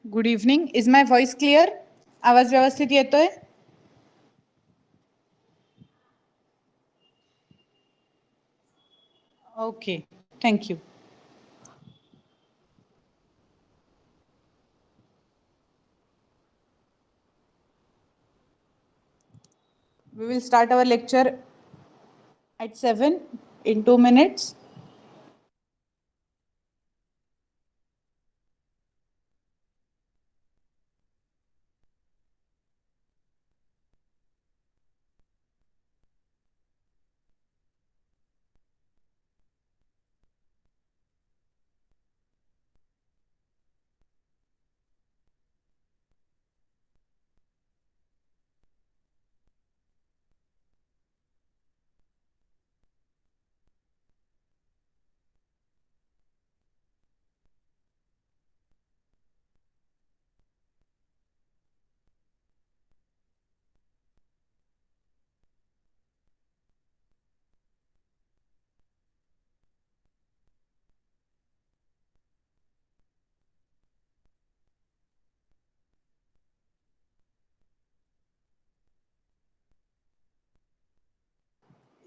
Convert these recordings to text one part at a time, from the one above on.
Good evening. Is my voice clear? आवाज व्यवस्थित येतोय? Okay, thank you. We will start our lecture at 7 in 2 minutes.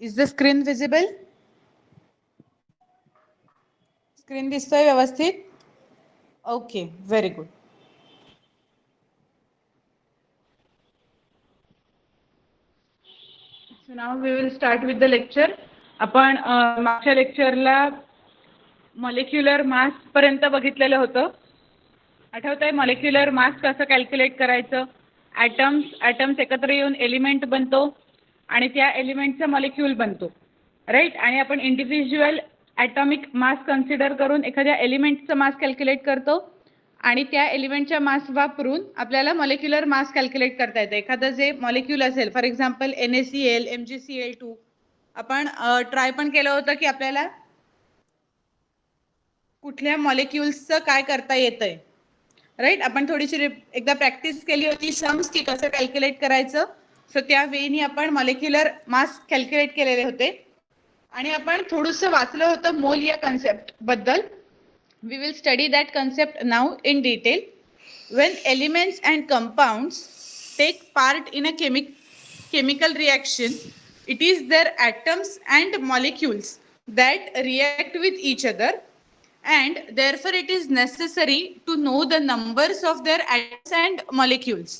Is the screen visible? Screen दिसतोय व्यवस्थित? Okay, very good. So now we will start with the lecture. आपण मागच्या लेक्चरला molecular mass पर्यंत बघितलेलं होतं. आठवतंय मॉलिक्युलर मास कसं calculate करायचं? ॲटम्स एकत्र येऊन एलिमेंट बनतो आणि त्या एलिमेंटचा मॉलिक्यूल बनतो, राईट. आणि आपण इंडिव्हिज्युअल ॲटॉमिक मास कन्सिडर करून एखाद्या एलिमेंटचं मास कॅल्क्युलेट करतो आणि त्या एलिमेंटच्या मास वापरून आपल्याला मॉलिक्युलर मास कॅल्क्युलेट करता येतं. एखादं जे मॉलिक्यूल असेल, फॉर एक्झाम्पल NaCl, MgCl2, आपण ट्राय पण केलं होतं की आपल्याला कुठल्या मॉलिक्युल्सचं काय करता येतंय, राईट. आपण थोडीशी एकदा प्रॅक्टिस केली होती सम्स की कसं कॅल्क्युलेट करायचं. सो त्या वेळी आपण मॉलिक्युलर मास कॅल्क्युलेट केलेले होते आणि आपण थोडंसं वाचलं होतं मोल या कन्सेप्ट बद्दल. We will study that concept now in detail. When elements and compounds take part in a chemical reaction, it is their atoms and molecules that react with each other, and therefore it is necessary to know the numbers of their atoms and molecules.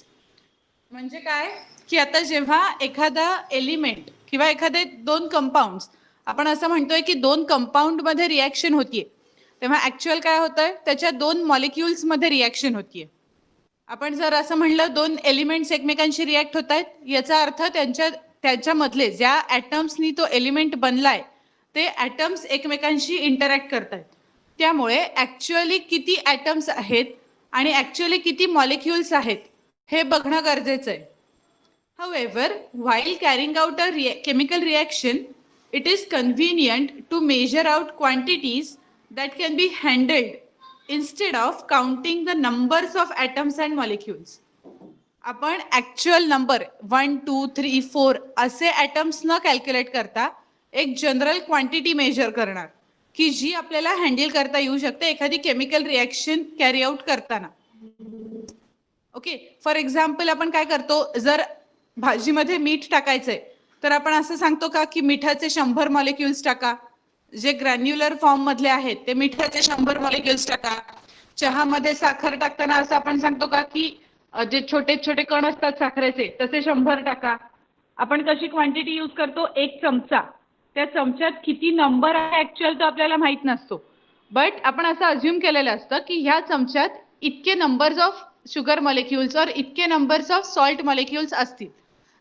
म्हणजे काय की आता जेव्हा एखादा element किंवा एखादे दोन compounds, आपण असं म्हणतोय की दोन कंपाऊंड मध्ये रिॲक्शन होतीये, तेव्हा ऍक्च्युअल काय होतंय, त्याच्या दोन मॉलिक्युल्स मध्ये रिॲक्शन होतीये. आपण जर असं म्हणलं दोन एलिमेंट्स एकमेकांशी रिॲक्ट होत आहेत, याचा अर्थ त्यांच्यामधले ज्या ॲटम्सनी तो एलिमेंट बनलाय ते ॲटम्स एकमेकांशी इंटरॅक्ट करतात. त्यामुळे ऍक्च्युअली किती ॲटम्स आहेत आणि ऍक्च्युअली किती मॉलिक्युल्स आहेत हे बघणं गरजेचं आहे. However, while carrying out a chemical reaction, it is convenient to measure out quantities that can be handled instead of counting the numbers of atoms and molecules. आपण ऍक्च्युअल नंबर 1, 2, 3, 4 असे atoms न calculate करता एक general quantity major करणार की जी आपल्याला handle करता येऊ शकते एखादी केमिकल रिॲक्शन कॅरी आउट करताना. ओके, फॉर एक्झाम्पल आपण काय करतो, जर भाजीमध्ये मीठ टाकायचंय तर आपण असं सांगतो का की मिठाचे 100 मॉलिक्युल्स टाका. जे ग्रॅन्युलर फॉर्म मधले आहेत ते मिठाचे 100 मॉलिक्युल्स टाका. चहामध्ये साखर टाकताना असं आपण सांगतो का की जे छोटे छोटे कण असतात साखरेचे तसे 100 टाका. आपण कशी क्वांटिटी यूज करतो, एक चमचा. त्या चमच्यात किती नंबर आहे ऍक्च्युअल तो आपल्याला माहित नसतो, बट आपण असं अज्युम केलेलं असतं की ह्या चमच्यात इतके नंबर्स ऑफ शुगर मॉलिक्युल्स और इतके नंबर्स ऑफ सॉल्ट मॉलिक्युल्स असतील.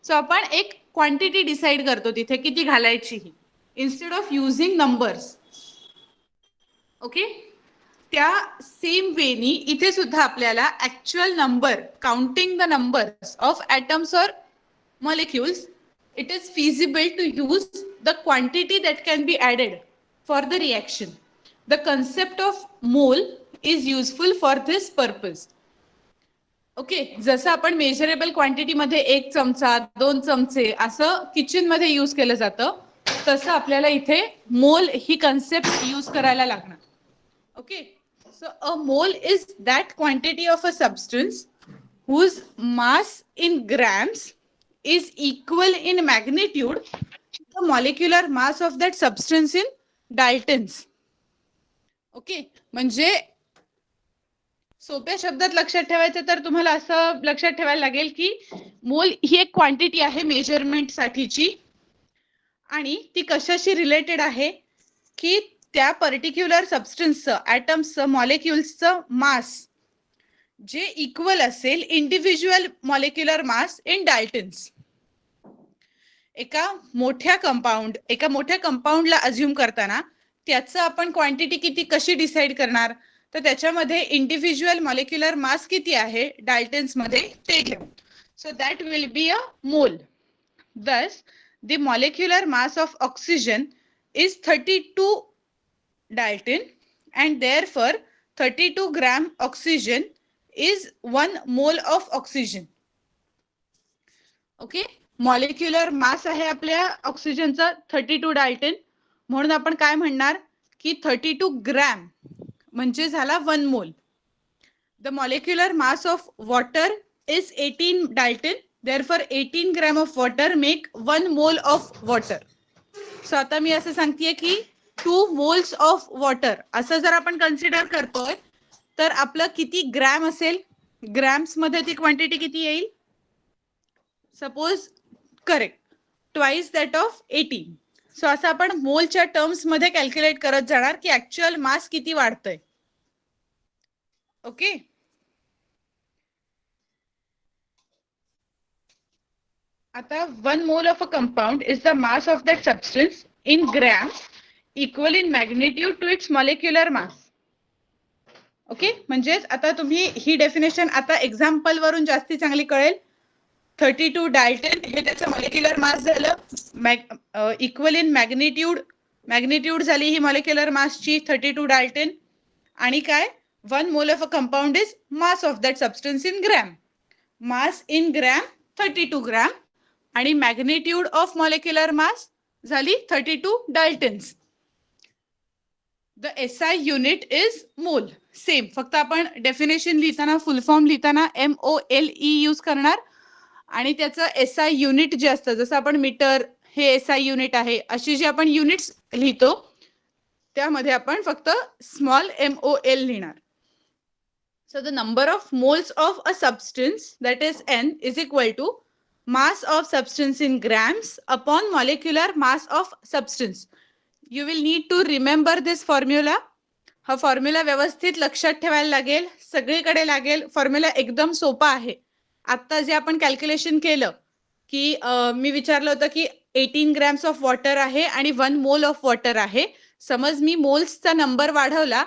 सो आपण एक क्वांटिटी डिसाइड करतो तिथे किती घालायची ही, instead of using numbers. Okay, त्या सेम वेनी इथे सुद्धा आपल्याला actual number, counting the numbers of atoms और molecules, it is feasible to use the quantity that can be added for the reaction. The concept of mole is useful for this purpose. Okay, जसं आपण measurable quantity मध्ये 1 चमचा 2 चमचे असं kitchen मध्ये use केलं जातं, तसं आपल्याला इथे मोल ही कन्सेप्ट यूज करायला लागणार. Okay, So a mole is that quantity of a substance whose mass in grams is equal in magnitude to the molecular mass of that substance in Daltons. Okay, म्हणजे सोप्या शब्दात लक्षात ठेवायचं तर तुम्हाला असं लक्षात ठेवायला लागेल की मोल ही एक क्वांटिटी आहे मेजरमेंट साठीची आणि ती कशाशी रिलेटेड आहे की त्या पर्टिक्युलर सबस्टन्सचं ॲटम्सचं मॉलिक्युल्सचं मास जे इक्वल असेल individual molecular mass in Dalton's. एका मोठ्या कंपाऊंडला अज्युम करताना त्याचं आपण क्वांटिटी किती कशी डिसाइड करणार तर त्याच्यामध्ये इंडिव्हिज्युअल मॉलिक्युलर मास किती आहे डाल्टन्स मध्ये ते घेऊ. So that will be a मोल. दस the molecular mass of oxygen is 32 Dalton and therefore 32 gram oxygen is 1 mole of oxygen. Okay, molecular mass आहे आपल्या ऑक्सिजनचा 32 डाल्टन, म्हणून आपण काय म्हणणार की 32 ग्रॅम म्हणजे झाला 1 मोल. The molecular mass of water is 18 Dalton, therefore 18 gram of water make 1 mole of water. So आता मी असं सांगतेय की 2 मोल्स ऑफ वॉटर असं जर आपण कन्सिडर करतोय तर आपलं किती ग्रॅम असेल, ग्रॅम्स मध्ये ती क्वांटिटी किती येईल, suppose correct twice that of 18. So असं आपण मोलच्या टर्म्स मध्ये कॅल्क्युलेट करत जाणार की ऍक्च्युअल मास किती वाढतंय. ओके, आता 1 mole of a compound is the mass of that substance in gram equal in magnitude to its molecular mass. Okay, म्हणजेच आता तुम्ही ही डेफिनेशन आता एक्झाम्पल वरून जास्ती चांगली कळेल. 32 डाल्टन हे त्याचं मॉलिक्युलर मास झालं, इक्वल इन मॅग्निट्यूड झाली ही मॉलिक्युलर मासची 32 डाल्टन, आणि काय 1 mole of a compound is mass of that substance in gram. Mass in gram 32 gram आणि मॅग्निट्यूड ऑफ मॉलिक्युलर मास झाली 32 Dalton's. The SI unit is mole. Same, फक्त आपण definition लिहिताना फुल form लिहिताना MOLE use करणार आणि त्याचं SI युनिट जे असतं, जसं आपण मीटर हे SI युनिट आहे, अशी जी आपण युनिट्स लिहितो त्यामध्ये आपण फक्त स्मॉल MOL लिहिणार. So the number of moles of a substance that is N is equal to mass of substance in grams upon molecular mass of substance. You will need to remember this formula. हा formula व्यवस्थित लक्षात ठेवायला लागेल, सगळीकडे लागेल. Formula एकदम सोपा आहे. आता जे आपण कॅल्क्युलेशन केलं की मी विचारलं होतं की 18 ग्रॅम्स ऑफ वॉटर आहे आणि 1 मोल ऑफ वॉटर आहे. समज मी मोल्सचा नंबर वाढवला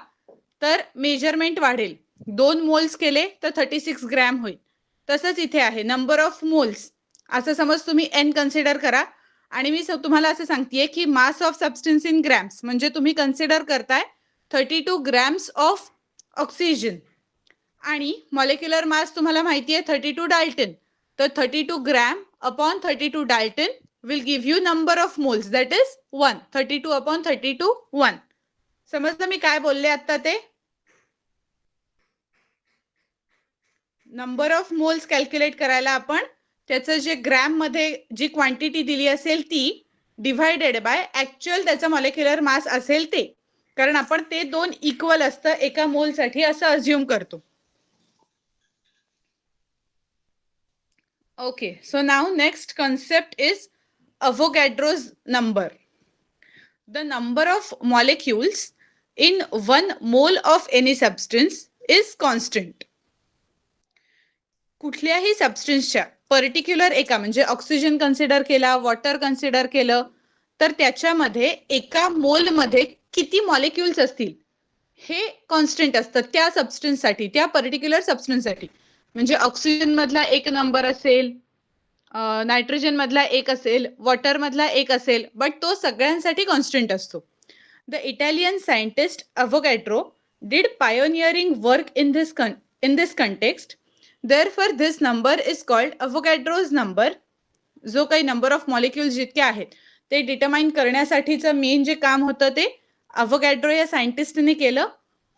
तर मेजरमेंट वाढेल. 2 मोल्स केले तर 36 ग्रॅम होईल. तसंच इथे आहे नंबर ऑफ मोल्स, असं समज तुम्ही N कन्सिडर करा आणि मी तुम्हाला असं सांगतेय की मास ऑफ सबस्टन्स इन ग्रॅम्स म्हणजे तुम्ही कन्सिडर करताय 32 ग्रॅम्स ऑफ ऑक्सिजन आणि मॉलिक्युलर मास तुम्हाला माहिती आहे 32 डाल्टन. तर 32 gram upon 32 Dalton will give you number of moles that is 1. 32 upon 32 1. समजलं मी काय बोलले आता ते. नंबर ऑफ मोल्स कॅल्क्युलेट करायला आपण त्याचं जे ग्रॅम मध्ये जी क्वांटिटी दिली असेल ती डिव्हायडेड बाय ऍक्च्युअल त्याचा मॉलिक्युलर मास असेल ते, कारण आपण ते 2 इक्वल असतं एका मोल साठी असं अज्युम करतो. Okay, so now next concept is Avogadro's number. The number of molecules in 1 mole of any substance is constant. कुठल्याही सबस्टन्सच्या पर्टिक्युलर एका म्हणजे ऑक्सिजन कन्सिडर केला, वॉटर कन्सिडर केलं तर त्याच्यामध्ये एका मोलमध्ये किती मॉलिक्युल्स असतील हे कॉन्स्टंट असतं त्या सबस्टन्ससाठी, त्या पर्टिक्युलर सबस्टन्ससाठी. म्हणजे ऑक्सिजन मधला एक नंबर असेल, नायट्रोजन मधला एक असेल, वॉटर मधला एक असेल, बट तो सगळ्यांसाठी कॉन्स्टंट असतो. The Italian scientist Avogadro did pioneering work in this context. Therefore, this number is called Avogadro's number. जो काही नंबर ऑफ मॉलिक्युल्स जितके आहेत ते डिटरमाइन करण्यासाठीचं मेन जे काम होतं ते अवोगॅड्रो या सायंटिस्टने केलं.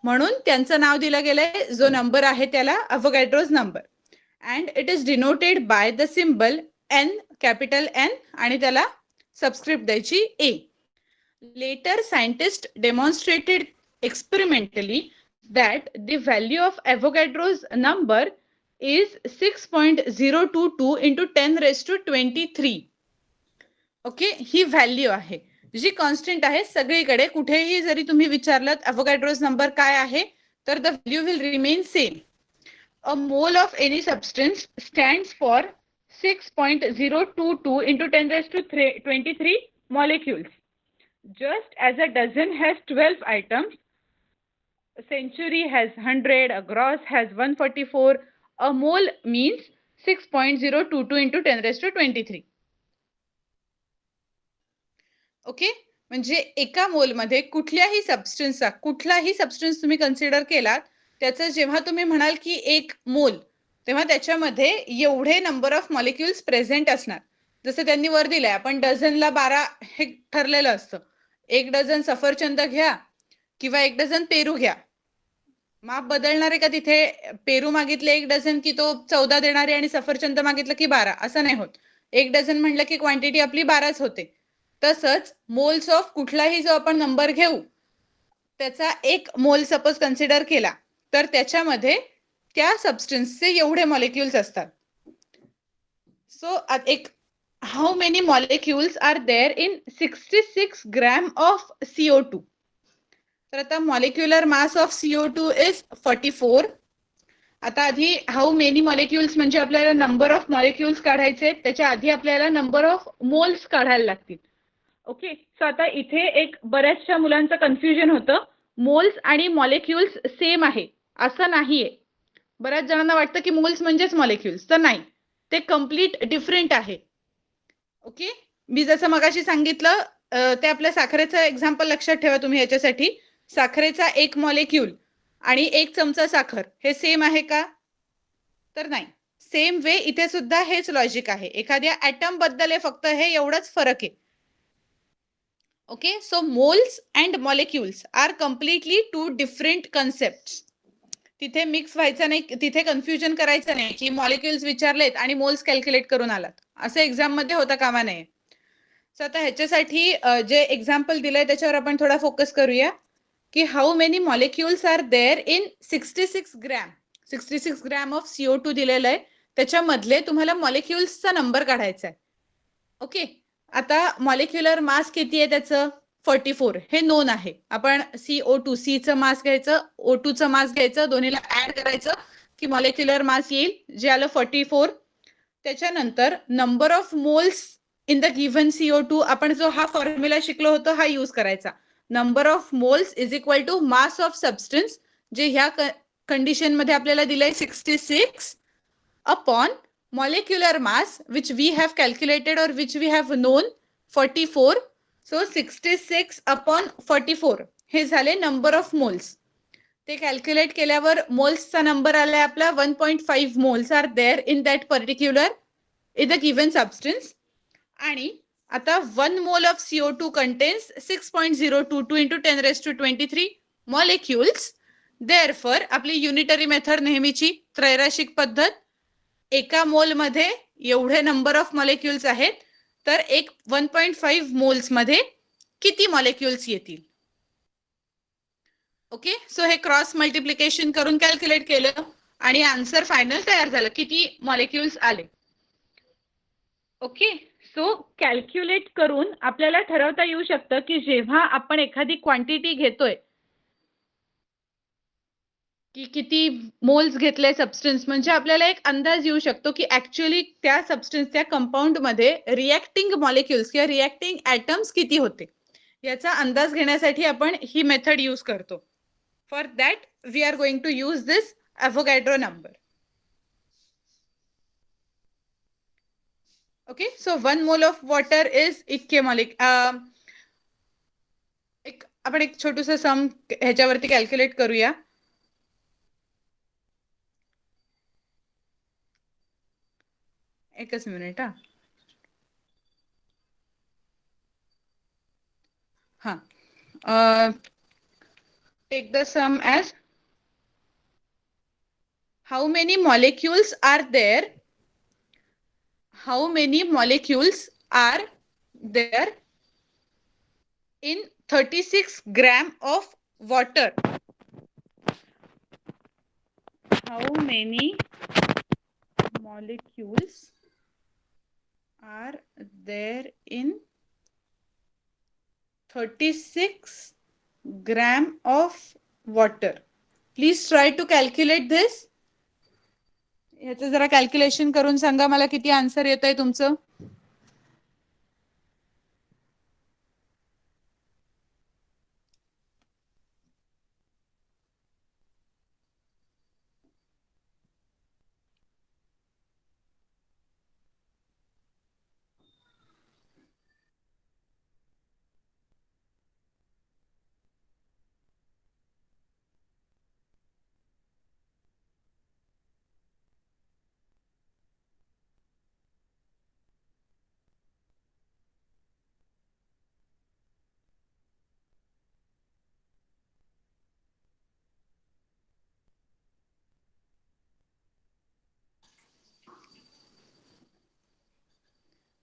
म्हणून त्यांचं नाव दिलं गेलंय, जो नंबर आहे त्याला Avogadro's number. And it is denoted by the symbol N, capital N, आणि त्याला सबस्क्रिप्ट द्यायची A. Later scientist demonstrated experimentally that the value of Avogadro's number is 6.022 into 10 raised to 23. Okay, he value आहे जी constant आहे सगळीकडे. कुठेही जरी तुम्ही विचारलं अवोगॅड्रोज नंबर काय आहे, तर the value will remain same. A mole of any substance stands for 6.022 into 10 raised to 23 molecules. Just as a dozen has 12 items, a century has 100, a gross has 144, a mole means 6.022 into 10 raised to 23. Okay, म्हणजे एका मोलमध्ये कुठल्याही substance तुम्ही consider केलात, त्याचं जेव्हा तुम्ही म्हणाल की एक मोल, तेव्हा त्याच्यामध्ये एवढे नंबर ऑफ मॉलिक्युल्स प्रेझेंट असणार. जसं त्यांनी वर दिलंय, आपण डझनला 12 हे ठरलेलं असतं. 1 डझन सफरचंद घ्या किंवा 1 डझन पेरू घ्या. माप बदलणार आहे का तिथे? पेरू मागितले 1 डझन की तो 14 देणारे आणि सफरचंद मागितलं की 12, असं नाही होत. 1 डझन म्हटलं की क्वांटिटी आपली 12च होते. तसंच मोल्स ऑफ कुठलाही जो आपण नंबर घेऊ, त्याचा एक मोल सपोज कन्सिडर केला, तर त्याच्यामध्ये त्या सबस्टन्सचे एवढे मॉलिक्युल्स असतात. सो एक how many molecules are there in 66 gram of CO2. तर आता molecular mass of CO2 is 44. आता आधी हाऊ मेनी मॉलिक्युल्स म्हणजे आपल्याला नंबर ऑफ मॉलिक्युल्स काढायचे, त्याच्या आधी आपल्याला नंबर ऑफ मोल्स काढायला लागतील. ओके, सो आता इथे एक बऱ्याचशा मुलांचं कन्फ्युजन होतं, मोल्स आणि मॉलिक्युल्स सेम आहे असं नाहीये. बऱ्याच जणांना वाटतं की मोल्स म्हणजेच मॉलिक्युल्स, तर नाही, ते कम्प्लीट डिफरंट आहे. ओके, मी जसं मगाशी सांगितलं ते आपल्या साखरेचं एक्झाम्पल लक्षात ठेवा तुम्ही याच्यासाठी. साखरेचा एक मॉलिक्यूल आणि 1 चमचा साखर हे सेम आहे का? तर नाही. सेम वे इथे सुद्धा हेच लॉजिक आहे. एखाद्या ॲटम बद्दल फक्त हे एवढंच फरक आहे. Okay, so moles and molecules are completely 2 different concept. तिथे मिक्स व्हायचं नाही, तिथे कन्फ्युजन करायचं नाही की मॉलिक्युल्स विचारलेत आणि मोल्स कॅल्क्युलेट करून आलात, असं एक्झाम मध्ये होता कामा नये. सो आता ह्याच्यासाठी जे एक्झाम्पल दिलंय त्याच्यावर आपण थोडा फोकस करूया की how many molecules are there in 66 gram. 66 gram of CO2 दिलेलं आहे, त्याच्यामधले तुम्हाला मॉलिक्युल्सचा नंबर काढायचा आहे. ओके, आता मॉलिक्युलर मास किती आहे त्याचं? 44 हे नोन आहे. आपण CO2 चं मास घ्यायचं, O2 चं मास घ्यायचं, दोन्हीला ऍड करायचं की मॉलिक्युलर मास येईल, जे आलं 44. त्याच्यानंतर number of moles in the given CO2, आपण जो हा फॉर्म्युला शिकलो होतो हा यूज करायचा. Number of moles is equal to mass of substance, जे ह्या कंडिशन मध्ये आपल्याला दिलंय 66 upon molecular mass which we have calculated or which we have known 44. So 66 upon 44 हे झाले नंबर ऑफ मोल्स. ते कॅल्क्युलेट केल्यावर मोल्सचा नंबर आलाय आपला 1.5 moles are there in that particular in the given substance. आणि आता 1 mole of CO2 contains 6.022 into 10 raised to 23 molecules. Therefore आपली युनिटरी मेथड नेहमीची त्रैराशिक पद्धत, एका मोल मध्ये एवढे नंबर ऑफ मॉलिक्युल्स आहेत, तर एक 1.5 मोल्स मध्ये किती मॉलिक्युल्स येतील. ओके, सो हे क्रॉस मल्टिप्लिकेशन करून कॅल्क्युलेट केलं आणि आन्सर फायनल तयार झालं, किती मॉलिक्युल्स आले. ओके, सो कॅल्क्युलेट करून आपल्याला ठरवता येऊ शकतं की जेव्हा आपण एखादी क्वांटिटी घेतोय की किती मोल्स घेतले सबस्टन्स, म्हणजे आपल्याला एक अंदाज येऊ शकतो की ऍक्च्युअली त्या सबस्टन्स, त्या कंपाऊंड मध्ये रिॲक्टिंग मॉलिक्युल्स किंवा रिॲक्टिंग ॲटम्स किती होते, याचा अंदाज घेण्यासाठी आपण ही मेथड यूज करतो. For that we are going to use this Avogadro number. Okay, so 1 mole of water is इतके आपण एक छोटूस सम ह्याच्यावरती कॅल्क्युलेट करूया. एकच मिनिट हा. take the sum as how many molecules are there? How many molecules are there in 36 gram of water? How many molecules are there in 36 gram of water? Please try to calculate this. याचं जरा calculation करून सांगा मला किती answer येत आहे तुमचं.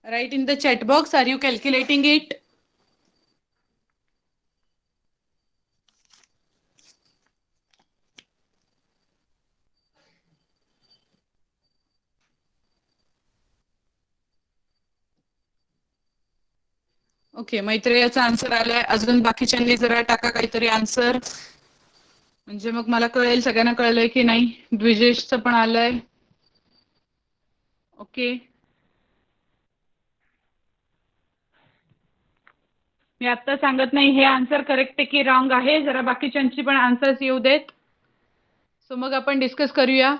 Write in the chat box, are you calculating it? Okay, मैत्रेयाचा आन्सर आलाय. अजून बाकीच्यांनी जरा टाका काहीतरी आन्सर, म्हणजे मग मला कळेल सगळ्यांना कळलंय की नाही. द्विजेशचं पण आलंय. ओके, मी आता सांगत नाही हे आन्सर करेक्ट आहे की रॉंग आहे, जरा बाकीच्यांची पण आन्सर्स येऊ देत. सो मग आपण डिस्कस करूया.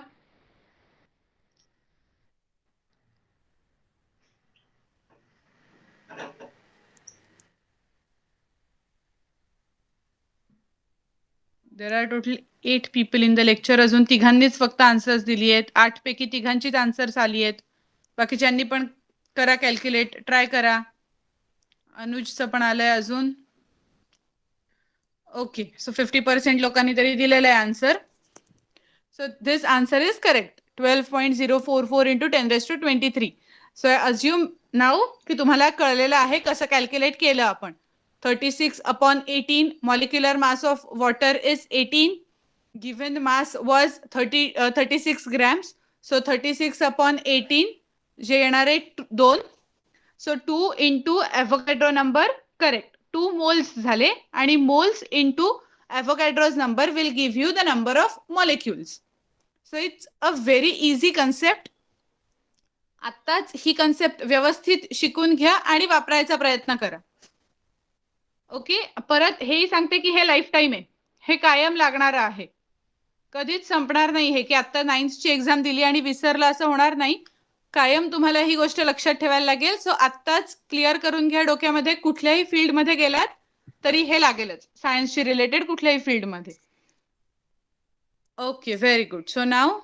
There are total 8 people in the lecture. अजून तिघांनीच फक्त आन्सर्स दिली आहेत. 8 पैकी तिघांचीच आन्सर्स आली आहेत. बाकीच्यांनी पण करा कॅल्क्युलेट, ट्राय करा. अनुजचं पण आलंय अजून. ओके, सो 50% लोकांनी तरी दिलेलं आहे answer. So this answer is correct. 12.044 into 10⁻23. So I assume now की तुम्हाला कळलेलं आहे कसं कॅल्क्युलेट केलं आपण. 36/18 molecular mass of water is 18. Given mass was 36 grams. So 36/18 जे येणार आहे 2. So 2 into Avogadro number, correct 2 moles झाले, आणि moles into Avogadro's number will give you the number of molecules. So it's a very easy concept. आत्ताच ही concept व्यवस्थित शिकून घ्या आणि वापरायचा प्रयत्न करा. ओके, परत हेही सांगते की हे लाईफ टाईम आहे, हे कायम लागणार आहे, कधीच संपणार नाही हे की आता 9th ची एक्झाम दिली आणि विसरलं असं होणार नाही. कायम तुम्हाला ही गोष्ट लक्षात ठेवायला लागेल. सो आत्ताच क्लिअर करून घ्या डोक्यामध्ये, कुठल्याही फील्डमध्ये गेलात तरी हे लागेलच, सायन्सशी रिलेटेड कुठल्याही फील्डमध्ये. Okay, very good. So now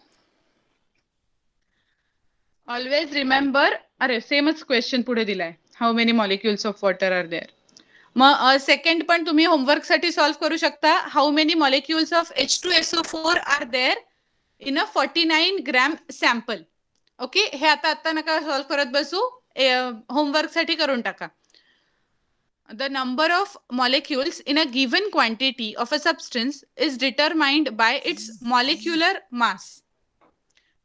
always remember, अरे सेमच क्वेश्चन पुढे दिलाय, how many molecules of water are there. मग सेकंड पण तुम्ही होमवर्कसाठी सॉल्व्ह करू शकता. How many molecules of H2SO4 are there in a 49 gram sample. Okay, हे आता नका सॉल्व्ह करत बसू, होमवर्कसाठी करून टाका. The number of molecules in a given quantity of a substance is determined by its molecular mass.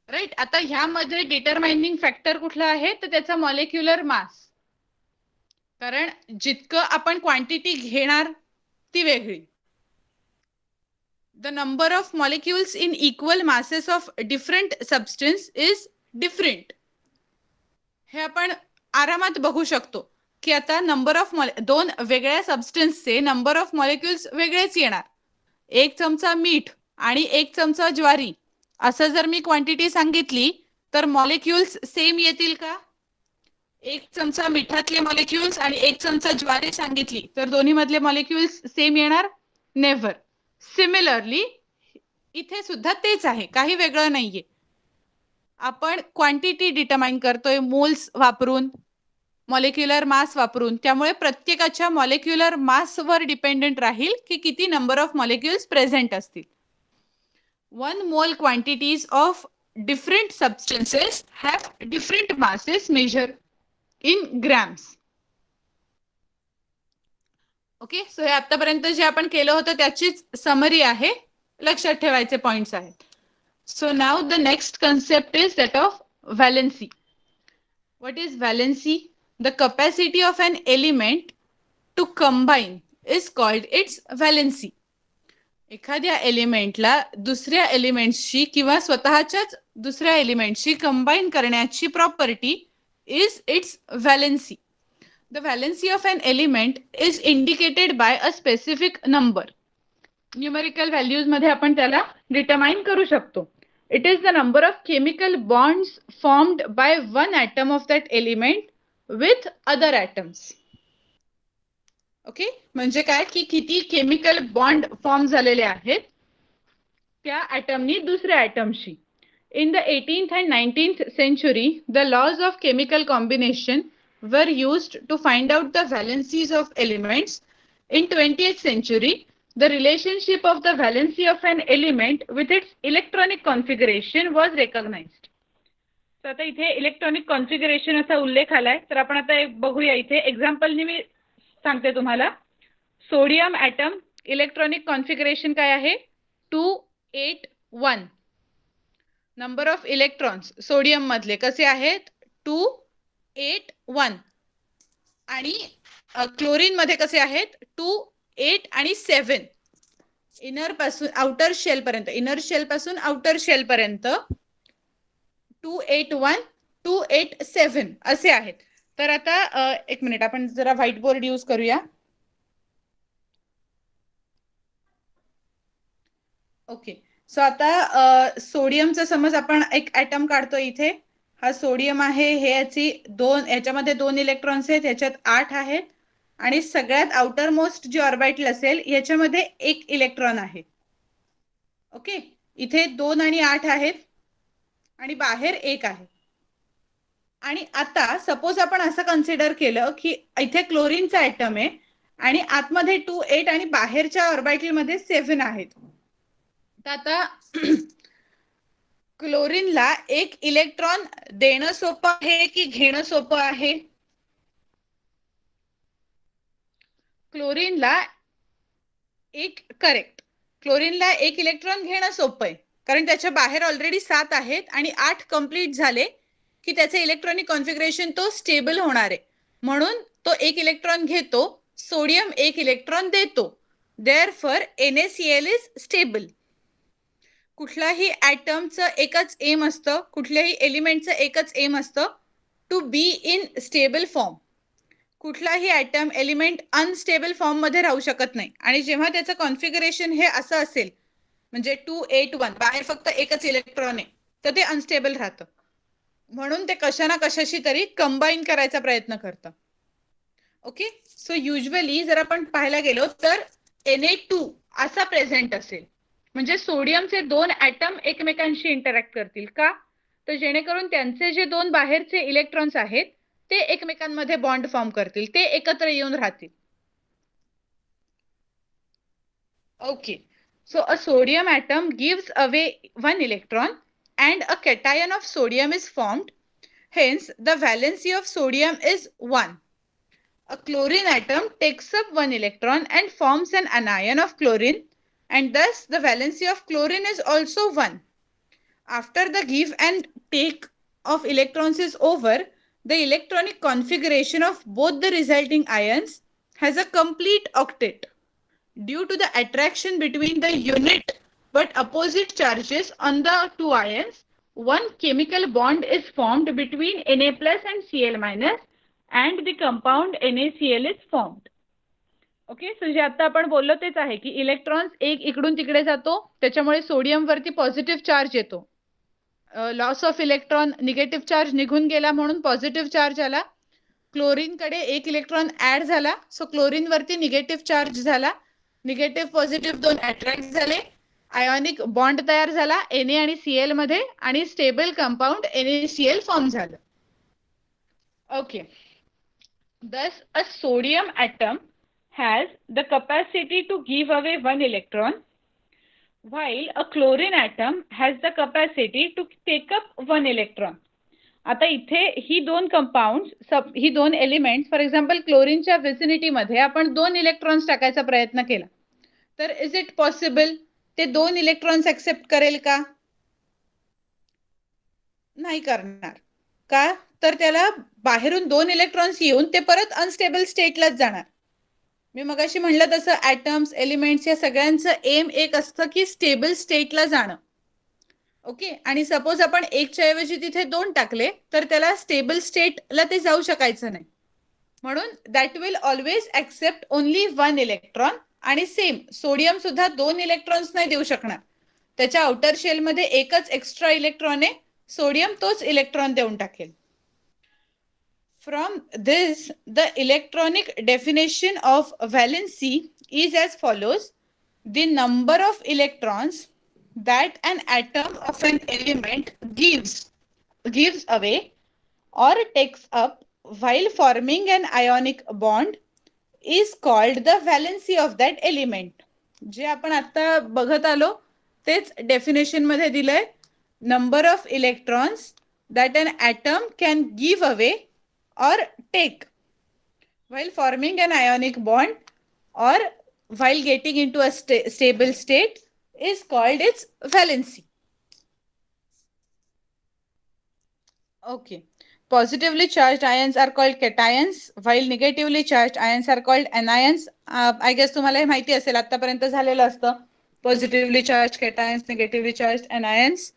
Right, आता ह्यामध्ये determining factor कुठला आहे तर त्याचा मॉलिक्युलर मास. कारण जितकं आपण क्वांटिटी घेणार ती वेगळी. The number of molecules in equal masses of different substance is different. हे आपण आरामात बघू शकतो की आता नंबर ऑफ दोन वेगळ्या सबस्टन्सचे नंबर ऑफ मॉलिक्युल्स वेगळेच येणार. 1 चमचा मीठ आणि 1 चमचा ज्वारी असं जर मी क्वांटिटी सांगितली तर मॉलिक्युल्स सेम येतील का? 1 चमचा मिठातले मॉलिक्युल्स आणि 1 चमचा ज्वारी सांगितली तर दोन्ही मधले मॉलिक्युल्स सेम येणार? नेव्हर. सिमिलरली इथे सुद्धा तेच आहे, काही वेगळं नाहीये. आपण क्वांटिटी डिटरमाइन करतोय मोल्स वापरून, मॉलिक्युलर मास वापरून, त्यामुळे प्रत्येकाच्या मॉलिक्युलर मासवर डिपेंडेंट राहील की किती नंबर ऑफ मॉलिक्युल्स प्रेझेंट असतील. 1 mole quantities of different substances have different masses measured in grams. Okay, so हे आतापर्यंत जे आपण केलं होतं त्याचीच समरी आहे, लक्षात ठेवायचे पॉइंट्स आहेत. So now the next concept is that of valency. What is valency? The capacity of an element to combine is called its valency. एखाद्या एलिमेंटला दुसऱ्या एलिमेंट्सशी किंवा स्वतःच्याच दुसऱ्या एलिमेंटशी कंबाईन करण्याची property is its valency. The valency of an element is indicated by a specific number. Numerical values मध्ये आपण त्याला determine करू शकतो. It is the number of chemical bonds formed by one atom of that element with other atoms. Okay, म्हणजे काय की किती chemical bond form झालेले आहेत त्या ॲटमनी दुसऱ्या ॲटमशी. In the 18th and 19th century, the laws of chemical combination were used to find out the valencies of elements. In 20th century, the relationship of the valency of an element with its electronic configuration was recognized. तर आता इथे electronic configuration असा उल्लेख आलाय, तर आपण आता एक बघूया. इथे एक्झाम्पलनी मी सांगते तुम्हाला. सोडियम ॲटम इलेक्ट्रॉनिक कॉन्फिगरेशन काय आहे? 281. नंबर ऑफ इलेक्ट्रॉन्स सोडियम मधले कसे आहेत? 281. आणि क्लोरीन मध्ये कसे आहेत? 2, 8 आणि 7. इनर पासून आउटर शेल पर्यंत, इनर शेल पासून आउटर शेल पर्यंत 281, 287 असे आहेत. तर आता एक मिनिट, आपण जरा व्हाईट बोर्ड यूज करूया. ओके, सो आता सोडियमचा समज आपण एक ॲटम काढतो. इथे हा सोडियम आहे, हे याच्यामध्ये 2 इलेक्ट्रॉन्स आहेत, याच्यात 8 आहेत आणि सगळ्यात आउटर मोस्ट जे ऑर्बिटल असेल याच्यामध्ये 1 इलेक्ट्रॉन आहे. ओके, इथे 2 आणि 8 आहेत आणि बाहेर 1 आहे. आणि आता सपोज आपण असं कन्सिडर केलं की इथे क्लोरीनचा ॲटम आहे आणि आतमध्ये 2, 8 आणि बाहेरच्या ऑर्बिटल मध्ये 7 आहेत. तर आता क्लोरीनला 1 इलेक्ट्रॉन देणं सोपं आहे की घेणं सोपं आहे? क्लोरीनला करेक्ट, क्लोरीनला 1 इलेक्ट्रॉन घेणं सोपं आहे, कारण त्याच्या बाहेर ऑलरेडी 7 आहेत आणि 8 कंप्लीट झाले की त्याचे इलेक्ट्रॉनिक कॉन्फिगरेशन तो स्टेबल होणार आहे, म्हणून तो 1 इलेक्ट्रॉन घेतो. सोडियम 1 इलेक्ट्रॉन देतो. Therefore NaCl is stable. कुठल्याही ॲटमचं एकच एम असतं, कुठल्याही एलिमेंटचं एकच एम असतं, to be in stable form. कुठलाही ॲटम एलिमेंट अनस्टेबल फॉर्म मध्ये राहू शकत नाही. आणि जेव्हा त्याचं कॉन्फिगरेशन हे असं असेल, म्हणजे 281 बाहेर फक्त एकच इलेक्ट्रॉन आहे, तर ते अनस्टेबल राहतं. म्हणून ते कशा ना कशाशी तरी कंबाईन करायचा प्रयत्न करतं. ओके, सो युजली जर आपण पाहायला गेलो तर Na2 असा प्रेझेंट असेल, म्हणजे सोडियमचे 2 ॲटम एकमेकांशी इंटरॅक्ट करतील. का? तर जेणेकरून त्यांचे जे 2 बाहेरचे इलेक्ट्रॉन्स आहेत ते एकमेकांमध्ये बॉन्ड फॉर्म करतील, ते एकत्र येऊन राहतील. Okay, so a sodium atom gives away 1 electron and a cation of sodium is formed. Hence, the valency of sodium is 1. A chlorine atom takes up 1 electron and forms an anion of chlorine, and thus the valency of chlorine is also 1. After the give and take of electrons is over, the electronic configuration of both the resulting ions has a complete octet. Due to the attraction between the unit but opposite charges on the 2 ions, one chemical bond is formed between Na plus and Cl minus, and the compound NaCl is formed. Okay, so जे आता आपण बोललो तेच आहे की electrons एक इकडून तिकडे जातो, त्याच्यामुळे सोडियम वरती पॉझिटिव्ह चार्ज येतो. Loss of electron, negative charge निघून गेला म्हणून पॉझिटिव्ह चार्ज आला. क्लोरीन कडे 1 इलेक्ट्रॉन ऍड झाला, सो क्लोरीन वरती निगेटिव्ह चार्ज झाला. निगेटिव्ह पॉझिटिव्ह 2 अट्रॅक्ट झाले, आयोनिक बॉन्ड तयार झाला Na आणि Cl मध्ये, आणि स्टेबल कंपाऊंड NaCl फॉर्म झालं. Okay, Thus, a sodium atom has the capacity to give away one electron, while a chlorine atom has the capacity to take up one electron. आता इथे ही दोन compound, ही दोन element, for example क्लोरीनच्या vicinity मध्ये आपण 2 electrons टाकायचा प्रयत्न केला, तर इज इट पॉसिबल ते 2 इलेक्ट्रॉन्स एक्सेप्ट करेल का? नाही करणार. का? तर त्याला बाहेरून 2 इलेक्ट्रॉन्स येऊन ते परत अनस्टेबल स्टेटलाच जाणार. मी मगाशी म्हणलं तसं ऍटम्स, एलिमेंट्स या सगळ्यांचं एम एक असतं की स्टेबल स्टेटला जाणं. ओके, आणि सपोज आपण एकच्या ऐवजी तिथे 2 टाकले तर त्याला स्टेबल स्टेटला ते जाऊ शकायचं नाही. म्हणून that will always accept only 1 electron. आणि सेम सोडियम सुद्धा 2 इलेक्ट्रॉन्स नाही देऊ शकणार. त्याच्या आउटर शेल मध्ये एकच एक्स्ट्रा इलेक्ट्रॉन आहे, सोडियम तोच इलेक्ट्रॉन देऊन टाकेल. From this, the electronic definition of valency is as follows: the number of electrons that an atom of an element gives away or takes up while forming an ionic bond is called the valency of that element. जे आपण आता बघत आलो तेच definition मध्ये दिलंय. Number of electrons that an atom can give away or take while forming an ionic bond or while getting into a stable state is called its valency. Okay. Positively charged ions are called cations while negatively charged ions are called anions. I guess तुम्हाला हे माहिती असेल, आतापर्यंत झालेलं असतं. Positively charged cations, negatively charged anions.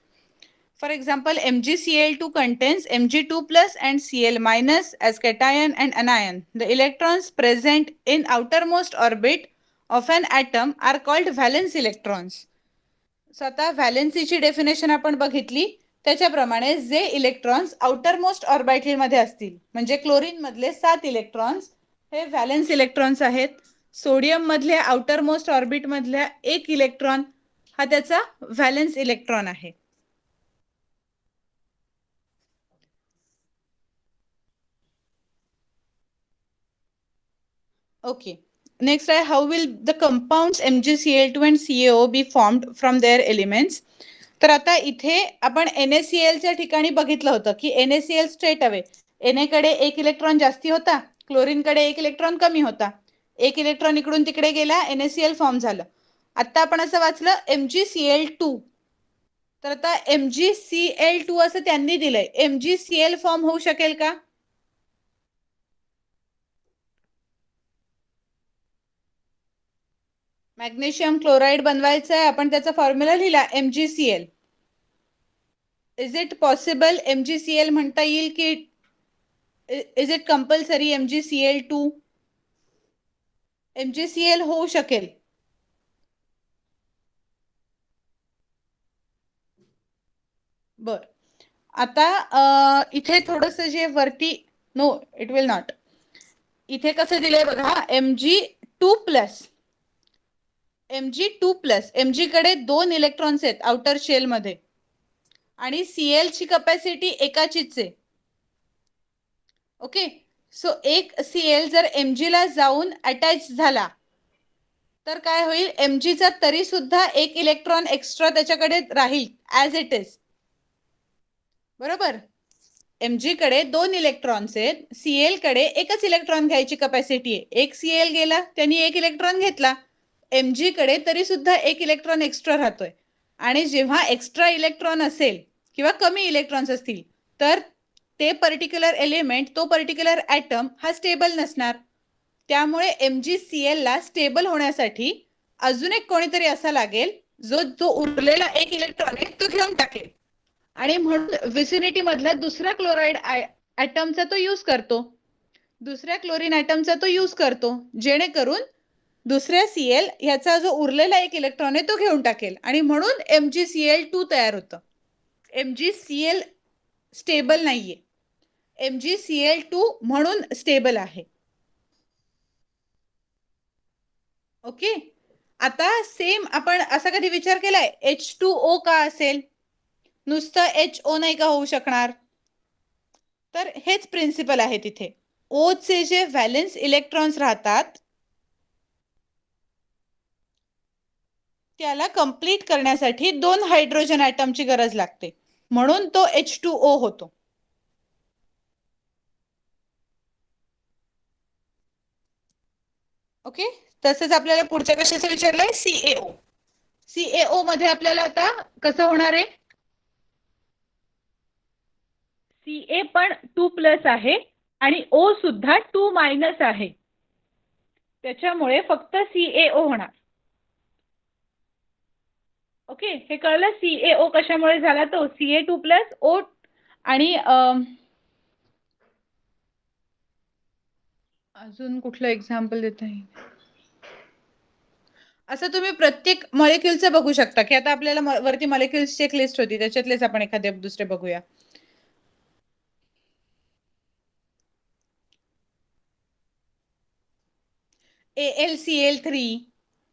For example, MgCl2 contains Mg2 plus and Cl minus as cation and anion. The electrons present in outermost orbit of an atom are called valence electrons. So आता व्हॅलेन्सीची definition आपण बघितली. त्याच्याप्रमाणे जे electrons outermost orbital मध्ये असतील, म्हणजे chlorine मधले 7 electrons हे व्हॅलेन्स इलेक्ट्रॉन्स आहेत. सोडियम मधल्या आउटरमोस्ट ऑर्बिट मधल्या 1 इलेक्ट्रॉन हा त्याचा व्हॅलेन्स इलेक्ट्रॉन आहे. Okay. Next, how will the compounds MgCl2 and CaO be formed from their elements? तर आता इथे आपण NaCl च्या ठिकाणी बघितलं होतं की NaCl स्ट्रेट अवे Na कडे 1 इलेक्ट्रॉन जास्ती होता, क्लोरीन कडे 1 इलेक्ट्रॉन कमी होता. 1 इलेक्ट्रॉन इकडून तिकडे गेला, NaCl फॉर्म झालं. आता आपण असं वाचलं MgCl2. तर आता MgCl2 असं त्यांनी दिलंय, MgCl फॉर्म होऊ शकेल का? मॅग्नेशियम क्लोराइड बनवायचा आहे, आपण त्याचा फॉर्म्युला लिहिला MgCl. Is it possible MgCl म्हणता येईल की is it compulsory MgCl2? MgCl होऊ शकेल. बर, आता इथे थोडस जे वरती, नो इट विल नॉट. इथे कसं दिलंय बघा, Mg2 प्लस Mg कडे 2 इलेक्ट्रॉन्स आहेत आउटर शेल मध्ये आणि Cl ची कपॅसिटी एकाचीच आहे. ओके, सो एक Cl जर Mg ला जाऊन अटॅच झाला तर काय होईल, Mg चा तरी सुद्धा 1 इलेक्ट्रॉन एक्स्ट्रा त्याच्याकडे राहील ऍज इट इज. बरोबर, Mg कडे 2 इलेक्ट्रॉन्स आहेत, Cl कडे एकच इलेक्ट्रॉन घ्यायची कपॅसिटी आहे. एक Cl गेला, त्यांनी 1 इलेक्ट्रॉन घेतला, Mg कडे तरी सुद्धा 1 इलेक्ट्रॉन एक्स्ट्रा राहतोय. आणि जेव्हा एक्स्ट्रा इलेक्ट्रॉन असेल किंवा कमी इलेक्ट्रॉन्स असतील तर ते पर्टिक्युलर एलिमेंट, तो पर्टिक्युलर ऍटम हा स्टेबल नसणार. त्यामुळे MgCl ला स्टेबल होण्यासाठी अजून एक कोणीतरी असा लागेल जो उरलेला 1 इलेक्ट्रॉन आहे तो घेऊन टाकेल. आणि म्हणून विसिनिटी मधला दुसरा क्लोराइड ऍटमचा तो यूज करतो, दुसऱ्या क्लोरीन ऍटमचा तो यूज करतो, जेणेकरून दुसऱ्या Cl ह्याचा जो उरलेला 1 इलेक्ट्रॉन आहे तो घेऊन टाकेल आणि म्हणून MgCl2 तयार होतं. MgCl स्टेबल नाहीये, MgCl2 म्हणून स्टेबल आहे. ओके, आता सेम आपण असा कधी विचार केलाय H2O का असेल, नुसतं HO नाही का होऊ शकणार? तर हेच प्रिन्सिपल आहे तिथे. O चे जे व्हॅलेन्स इलेक्ट्रॉन्स राहतात त्याला कंप्लीट करण्यासाठी 2 हायड्रोजन ॲटमची गरज लागते, म्हणून तो H2O होतो. ओके, तसंच आपल्याला पुढच्या कशाचं विचारलंय, CaO. CaO मध्ये आपल्याला आता कसं होणार आहे, Ca पण 2+ आहे आणि O सुद्धा 2- आहे, त्याच्यामुळे फक्त CaO होणार. ओके, हे कळलं. CaO कशामुळे झाला, तो Ca2+O. आणि अजून कुठलं एक्झाम्पल देता येईल, असं तुम्ही प्रत्येक मॉलिक्युलचं बघू शकता की आता आपल्याला वरती मॉलिक्युल्सची एक लिस्ट होती, त्याच्यातलेच आपण एखादे दुसरे बघूया. AlCl3,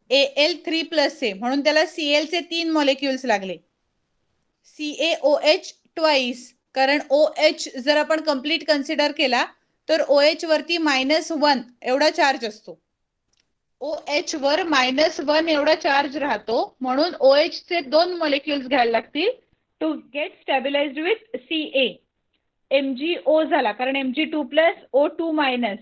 Al3+A, म्हणून त्याला Cl चे 3 मॉलिक्युल्स लागले. CaOH ट्वाइस, कारण OH जर आपण कंप्लीट कन्सिडर केला तर OH वरती -1 एवढा चार्ज असतो. OH वर -1 एवढा चार्ज राहतो, म्हणून OH चे 2 मॉलिक्युल्स घ्यायला लागतील to get stabilized with Ca. MgO झाला, कारण Mg2+O2-.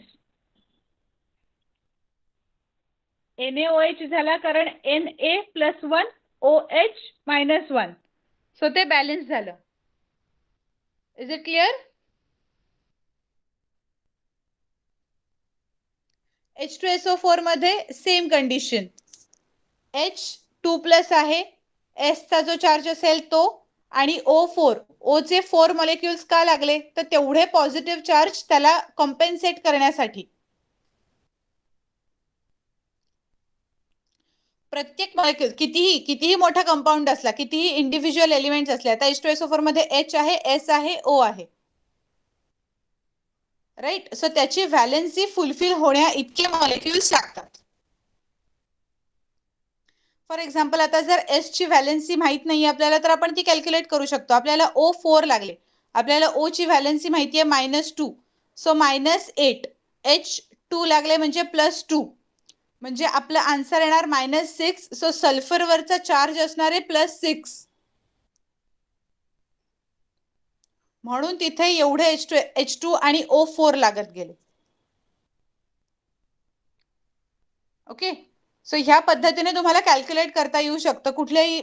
NaOH झाला, कारण Na+1OH-1. सो ते बॅलन्स झालं. Is it clear? H2SO4 मध्ये सेम कंडिशन, H2+ आहे, S चा जो चार्ज असेल तो, आणि O4, O चे 4 मॉलिक्युल्स का लागले, तर तेवढे पॉझिटिव्ह चार्ज त्याला कॉम्पेन्सेट करण्यासाठी. प्रत्येक मॉलिक्युल कितीही मोठा कंपाऊंड असला, कितीही इंडिव्हिज्युअल एलिमेंट्स असले, आता H2SO4 मध्ये H आहे, S आहे, O आहे, राईट. सो त्याची व्हॅलेन्सी फुलफिल होण्या इतके मॉलिक्युल्स लागतात. फॉर एक्झाम्पल, आता जर S ची व्हॅलेन्सी माहित नाही आपल्याला, तर आपण ती कॅल्क्युलेट करू शकतो. आपल्याला O4 लागले, आपल्याला O ची व्हॅलेन्सी माहिती आहे -2, सो -8. H2 लागले म्हणजे +2, म्हणजे आपलं आन्सर येणार -6. सो सल्फर वरचा चार्ज असणार आहे +6, म्हणून तिथे एवढे H2 आणि O4 लागत गेले. ओके, सो ह्या पद्धतीने तुम्हाला कॅल्क्युलेट करता येऊ शकतं कुठल्याही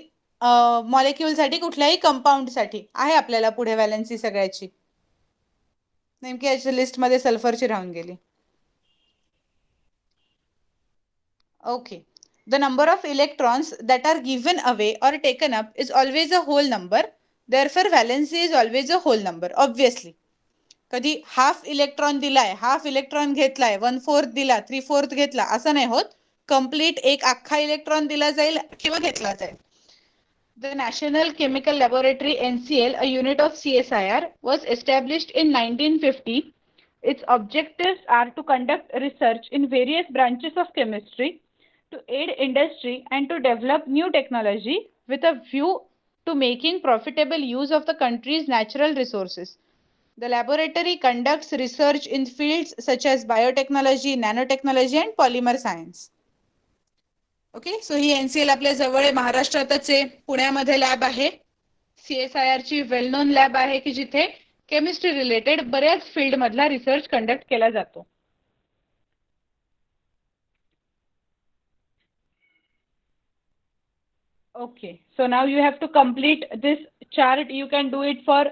मॉलिक्युलसाठी, कुठल्याही कंपाऊंडसाठी. आहे आपल्याला पुढे व्हॅलेन्सी सगळ्याची, नेमकी याच्या लिस्टमध्ये सल्फरची राहून गेली. Okay, the number of electrons that are given away or taken up is always a whole number, therefore valency is always a whole number. Obviously, कधी हाफ इलेक्ट्रॉन दिलाय, हाफ इलेक्ट्रॉन घेतलाय, 1/4 दिला, 3/4 घेतला, असं नाही होत. कंप्लीट एक अख्खा इलेक्ट्रॉन दिला जाईल किंवा घेतला जाईल. The National Chemical Laboratory NCL, a unit of CSIR, was established in 1950. Its objectives are to conduct research in various branches of chemistry, to aid industry, and to develop new technology with a view to making profitable use of the country's natural resources. The laboratory conducts research in fields such as biotechnology, nanotechnology, and polymer science. Okay, so he NCL आपल्या जवळ आहे, महाराष्ट्रातच आहे, पुण्यामध्ये lab आहे. CSIR ची वेल non lab आहे की जिथे केमिस्ट्री रिलेटेड बऱ्याच फील्ड मधला रिसर्च कंडक्ट केला जातो. Okay, so now you have to complete this chart. You can do it for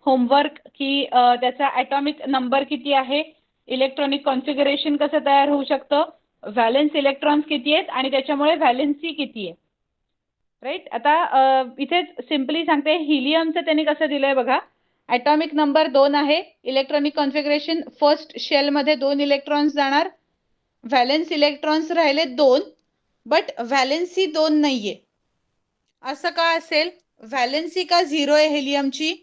homework, की त्याचा ॲटॉमिक नंबर किती आहे, इलेक्ट्रॉनिक कॉन्फिगरेशन कसं तयार होऊ शकतं, व्हॅलेन्स इलेक्ट्रॉन्स किती आहेत आणि त्याच्यामुळे व्हॅलेन्सी किती आहे, राईट. आता इथेच सिम्पली सांगते, हिलियमचं त्यांनी कसं दिलंय बघा. ॲटॉमिक नंबर 2 आहे, इलेक्ट्रॉनिक कॉन्फिगरेशन फर्स्ट शेलमध्ये 2 इलेक्ट्रॉन्स जाणार, व्हॅलेन्स इलेक्ट्रॉन्स राहिले 2, बट व्हॅलेन्सी 2 नाहीये. असं का असेल, व्हॅलेन्सी का 0 आहे हेलियमची?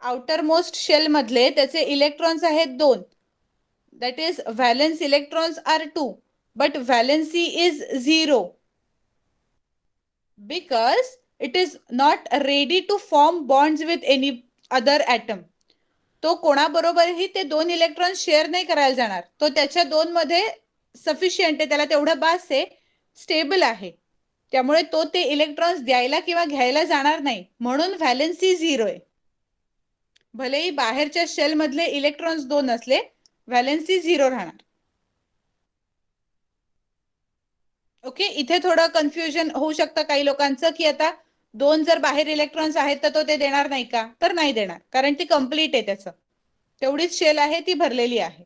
आउटर मोस्ट शेल मधले त्याचे इलेक्ट्रॉन्स आहेत 2, that is valence electrons are 2, but valency is 0 because it is not ready to form bonds with any other atom. तो कोणाबरोबरही ते 2 इलेक्ट्रॉन शेअर नाही करायला जाणार. तो त्याच्या 2 मध्ये सफिशियंट आहे, त्याला तेवढं बास आहे, स्टेबल आहे. त्यामुळे तो ते इलेक्ट्रॉन्स द्यायला किंवा घ्यायला जाणार नाही, म्हणून व्हॅलेन्सी 0 आहे. भलेही बाहेरच्या शेल मधले इलेक्ट्रॉन्स 2 असले, व्हॅलेन्सी 0 राहणार. ओके, इथे थोडं कन्फ्युजन होऊ शकतं काही लोकांचं की आता 2 जर बाहेर इलेक्ट्रॉन्स आहेत तर तो ते देणार नाही का? तर नाही देणार, कारण ती कंप्लीट आहे, त्याचं तेवढीच शेल आहे, ती भरलेली आहे.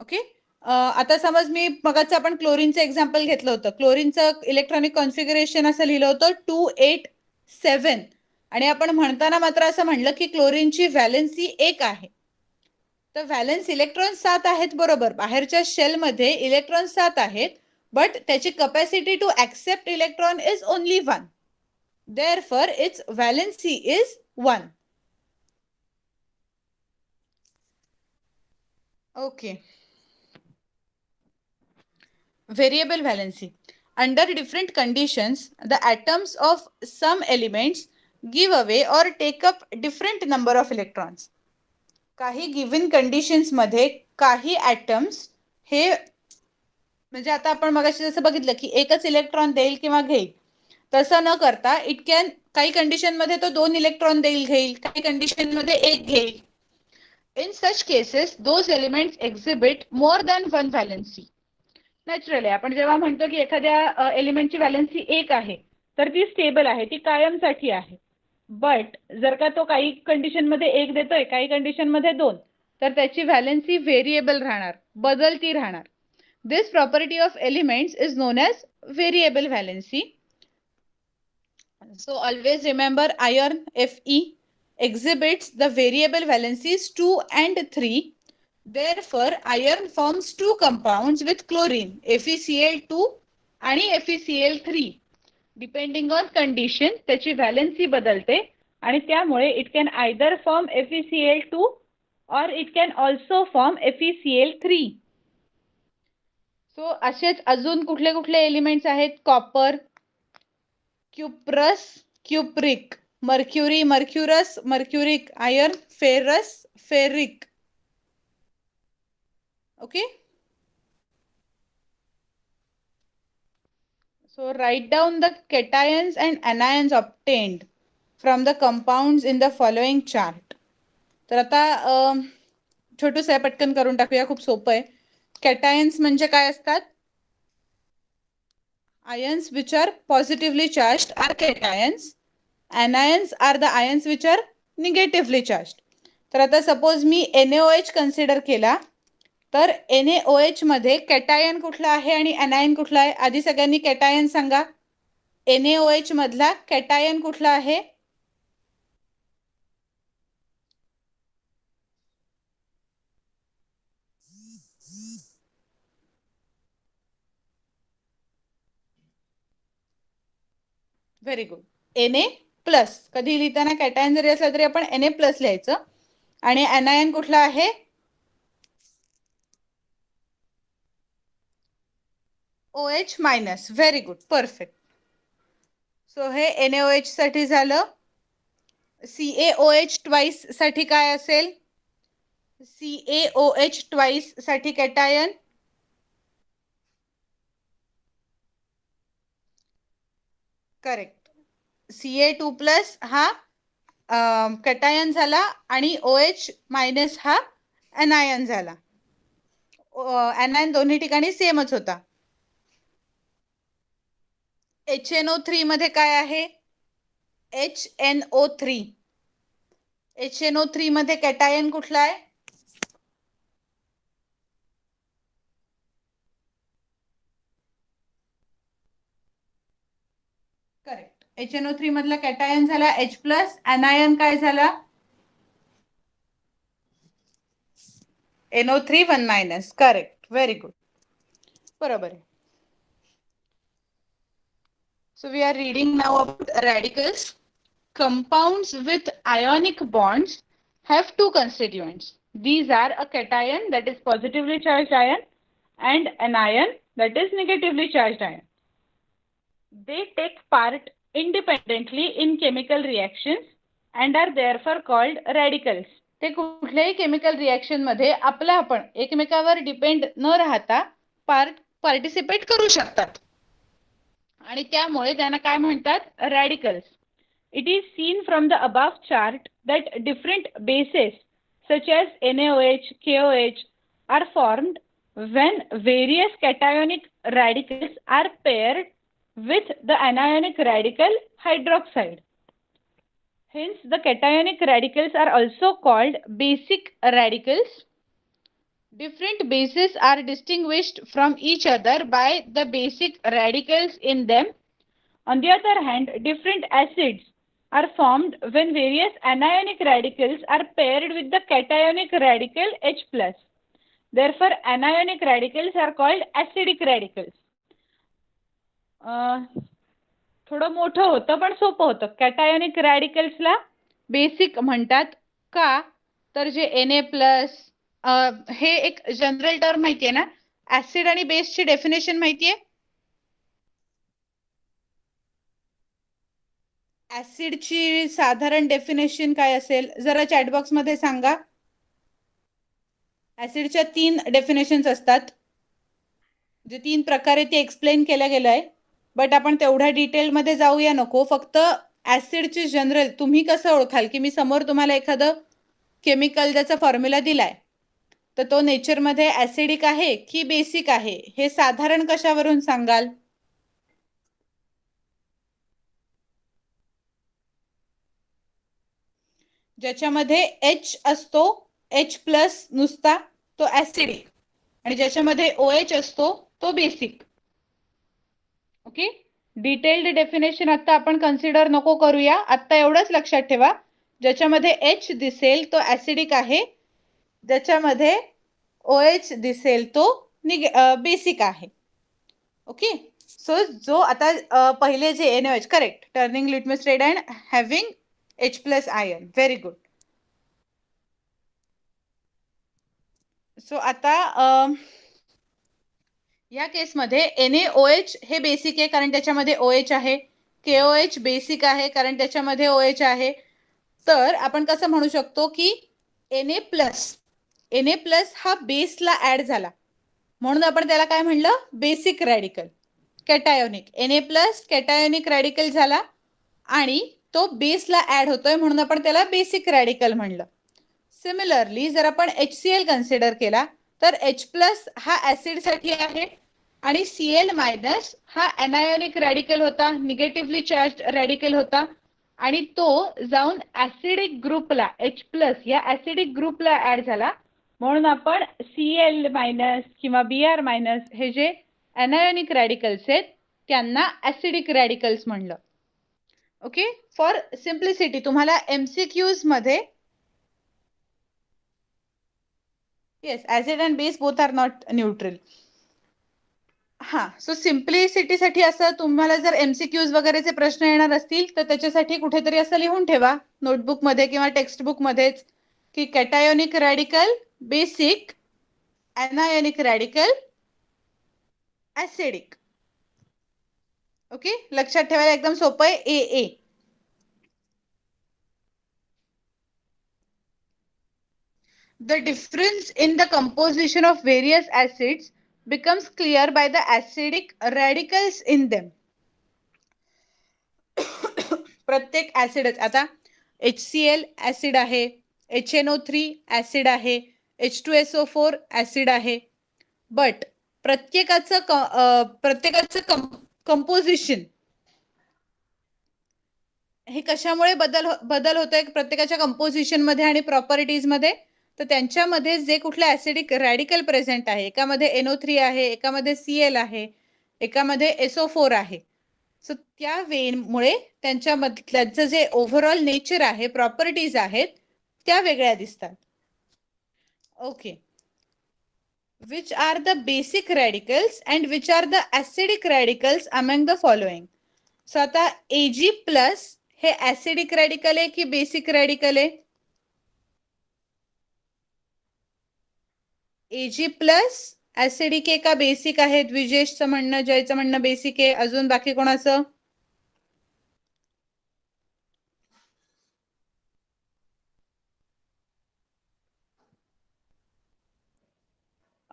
ओके, आता समज मी मगाचं आपण क्लोरीनचं एक्झाम्पल घेतलं होतं. क्लोरीनचं इलेक्ट्रॉनिक कॉन्फिगरेशन असं लिहिलं होतं 287 आणि आपण म्हणताना मात्र असं म्हणलं की क्लोरीनची व्हॅलेन्सी 1 आहे. तर व्हॅलेन्स इलेक्ट्रॉन 7 आहेत, बरोबर. बाहेरच्या शेलमध्ये इलेक्ट्रॉन 7 आहेत, बट त्याची capacity to accept electron is only 1. Therefore its valency is 1. Okay. Variable valency. Under different conditions, the atoms of some elements give away or take up different number of electrons. काही given conditions मध्ये काही atoms हे, म्हणजे आता आपण मगाशी जसं बघितलं की एकच इलेक्ट्रॉन देईल किंवा घेईल, तसं न करता इट कॅन, काही कंडिशन मध्ये तो 2 इलेक्ट्रॉन देईल घेईल, काही कंडिशन मध्ये 1 घेईल. In such cases those elements exhibit more than 1 valency. Naturally आपण जेव्हा म्हणतो की एखाद्या एलिमेंटची व्हॅलेन्सी 1 आहे, तर ती स्टेबल आहे, ती कायमसाठी आहे. बट जर का तो काही कंडिशन मध्ये 1 देतोय, काही कंडिशन मध्ये 2, तर त्याची व्हॅलेन्सी व्हेरिएबल राहणार, बदलती राहणार. This property of elements is known as variable valency. So always remember iron Fe exhibits the variable valencies 2 and 3. Therefore, iron forms 2 compounds with chlorine, FeCl2 आणि FeCl3. Depending on condition, त्याची valency बदलते आणि त्यामुळे it can either form FeCl2 or it can also form FeCl3. So असेच अजून कुठले कुठले elements आहेत? Copper, cuprous, cupric, mercury, mercurous, mercuric, iron, ferrous, ferric. Okay, so write down the cations and anions obtained from the compounds in the following chart. तर आता छोटूस आहे, पटकन करून टाकूया, खूप सोपं आहे. कॅटायन्स म्हणजे काय असतात? Ions which are positively charged are cations. Anions are the ions which are negatively charged. तर आता सपोज मी NaOH कन्सिडर केला, तर NaOH मध्ये कॅटायन कुठला आहे आणि एनायन कुठला आहे? आधी सगळ्यांनी कॅटायन सांगा. NaOH मधला कॅटायन कुठला आहे? Very good, Na+. कधी लिहिताना कॅटायन जरी असला तरी आपण Na+ लिहायचं. आणि एनायन कुठला आहे? OH-. Very good, perfect. So हे NaOH साठी झालं. CaOH ट्वाइस साठी काय असेल? CaOH ट्वाइस साठी कॅटायन करेक्ट. Ca2+ हा कॅटायन झाला आणि OH- हा एनायन झाला. एनायन दोन्ही ठिकाणी सेमच होता. HNO3 मध्ये काय आहे? HNO3. HNO3 मध्ये कॅटायन कुठला आहे? करेक्ट, HNO3 मधला कॅटायन झाला H+. एनायन काय झाला? NO3 1-. करेक्ट, व्हेरी गुड, बरोबर आहे. So we are reading now about radicals. Compounds with ionic bonds have 2 constituents. These are a cation, that is positively charged ion, and an ion, that is negatively charged ion. They take part independently in chemical reactions and are therefore called radicals. ते कुठल्याही chemical reaction मध्ये आपण एकमेकावर depend न राहता participate करू शकतात आणि त्यामुळे त्यांना काय म्हणतात, radicals. It is seen from the above chart that different bases such as NaOH, KOH are formed when various cationic radicals are paired with the anionic radical hydroxide. Hence, the cationic radicals are also called basic radicals. Different bases are distinguished from each other by the basic radicals in them. On the other hand, different acids are formed when various anionic radicals are paired with the cationic radical H+. Therefore, anionic radicals are called acidic radicals. थोडं मोठं होतं पण सोपं होतं. कॅटायोनिक रॅडिकल्सला basic म्हणतात का, तर जे Na+, हे एक जनरल टर्म माहितीये ना. ऍसिड आणि बेसची डेफिनेशन माहितीये. ऍसिडची साधारण डेफिनेशन काय असेल जरा चॅट बॉक्स मध्ये सांगा. ऍसिडच्या 3 डेफिनेशन्स असतात, जे 3 प्रकारे ते एक्सप्लेन केलं गेलं आहे. बट आपण तेवढ्या डिटेल मध्ये जाऊया नको. फक्त ऍसिडची जनरल तुम्ही कसं ओळखाल की मी समोर तुम्हाला एखादं केमिकल ज्याचा फॉर्म्युला दिलाय तर तो नेचरमध्ये ऍसिडिक आहे की बेसिक आहे हे साधारण कशावरून सांगाल. ज्याच्यामध्ये H असतो, H+ नुसता, तो ऍसिडिक, आणि ज्याच्यामध्ये OH असतो तो बेसिक. ओके, डिटेल्ड डेफिनेशन आता आपण कन्सिडर नको करूया. आता एवढंच लक्षात ठेवा, ज्याच्यामध्ये H दिसेल तो ऍसिडिक आहे, ज्याच्यामध्ये OH दिसेल तो बेसिक आहे. ओके, सो जो आता पहिले जे NaOH, correct, turning litmus red and having H+ ion. Very good. So आता या केसमध्ये NaOH हे बेसिक आहे कारण त्याच्यामध्ये OH आहे. KOH बेसिक आहे कारण त्याच्यामध्ये OH आहे. तर आपण कसं म्हणू शकतो की Na+ हा बेसला ऍड झाला म्हणून आपण त्याला काय म्हणलं, बेसिक रॅडिकल. कॅटायोनिक Na+ कॅटायोनिक रॅडिकल झाला आणि तो बेसला ऍड होतोय म्हणून आपण त्याला बेसिक रॅडिकल म्हणलं. सिमिलरली जर आपण HCl कन्सिडर केला तर H+ हा ऍसिड साठी आहे आणि Cl- हा अनायोनिक रॅडिकल होता, निगेटिव्हली चार्ज रॅडिकल होता आणि तो जाऊन ऍसिडिक ग्रुपला H+ या ऍसिडिक ग्रुपला ऍड झाला म्हणून आपण Cl- किंवा Br- हे जे अनायोनिक रॅडिकल्स आहेत त्यांना ऍसिडिक रॅडिकल्स म्हणलं. ओके, फॉर सिम्प्लिसिटी तुम्हाला MCQs मध्ये yes, acid and base both are not neutral. हा, सो सिम्प्लिसिटीसाठी असं तुम्हाला जर MCQs वगैरेचे प्रश्न येणार असतील तर त्याच्यासाठी कुठेतरी असं लिहून ठेवा नोटबुक मध्ये किंवा टेक्स्टबुक मध्येच की cationic radical basic, anionic radical acidic. Okay, लक्षात ठेवायला एकदम सोपं आहे. AA. The difference in the composition of various acids becomes clear by the acidic radicals in them. प्रत्येक ऍसिडच, आता HCl ऍसिड आहे, HNO3 ऍसिड आहे, H2SO4 ऍसिड आहे, बट प्रत्येकाचं कंपोजिशन हे कशामुळे बदल होतोय प्रत्येकाच्या कंपोजिशन मध्ये आणि प्रॉपर्टीज मध्ये, तर त्यांच्यामध्ये जे कुठले ऍसिडिक रॅडिकल प्रेझेंट आहे, एकामध्ये NO3 आहे, एकामध्ये Cl आहे, एकामध्ये SO4 आहे. सो त्या वेमुळे त्यांचं जे ओव्हरऑल नेचर आहे, प्रॉपर्टीज आहेत त्या वेगळ्या दिसतात. Okay, which are the basic radicals and which are the acidic radicals among the following. So आता Ag+ हे ऍसिडिक रॅडिकल आहे की बेसिक रॅडिकल आहे. Ag+ ऍसिडिक आहे का बेसिक आहे. द्विजेशचं म्हणणं, जयचं म्हणणं बेसिक आहे. अजून बाकी कोणाचं.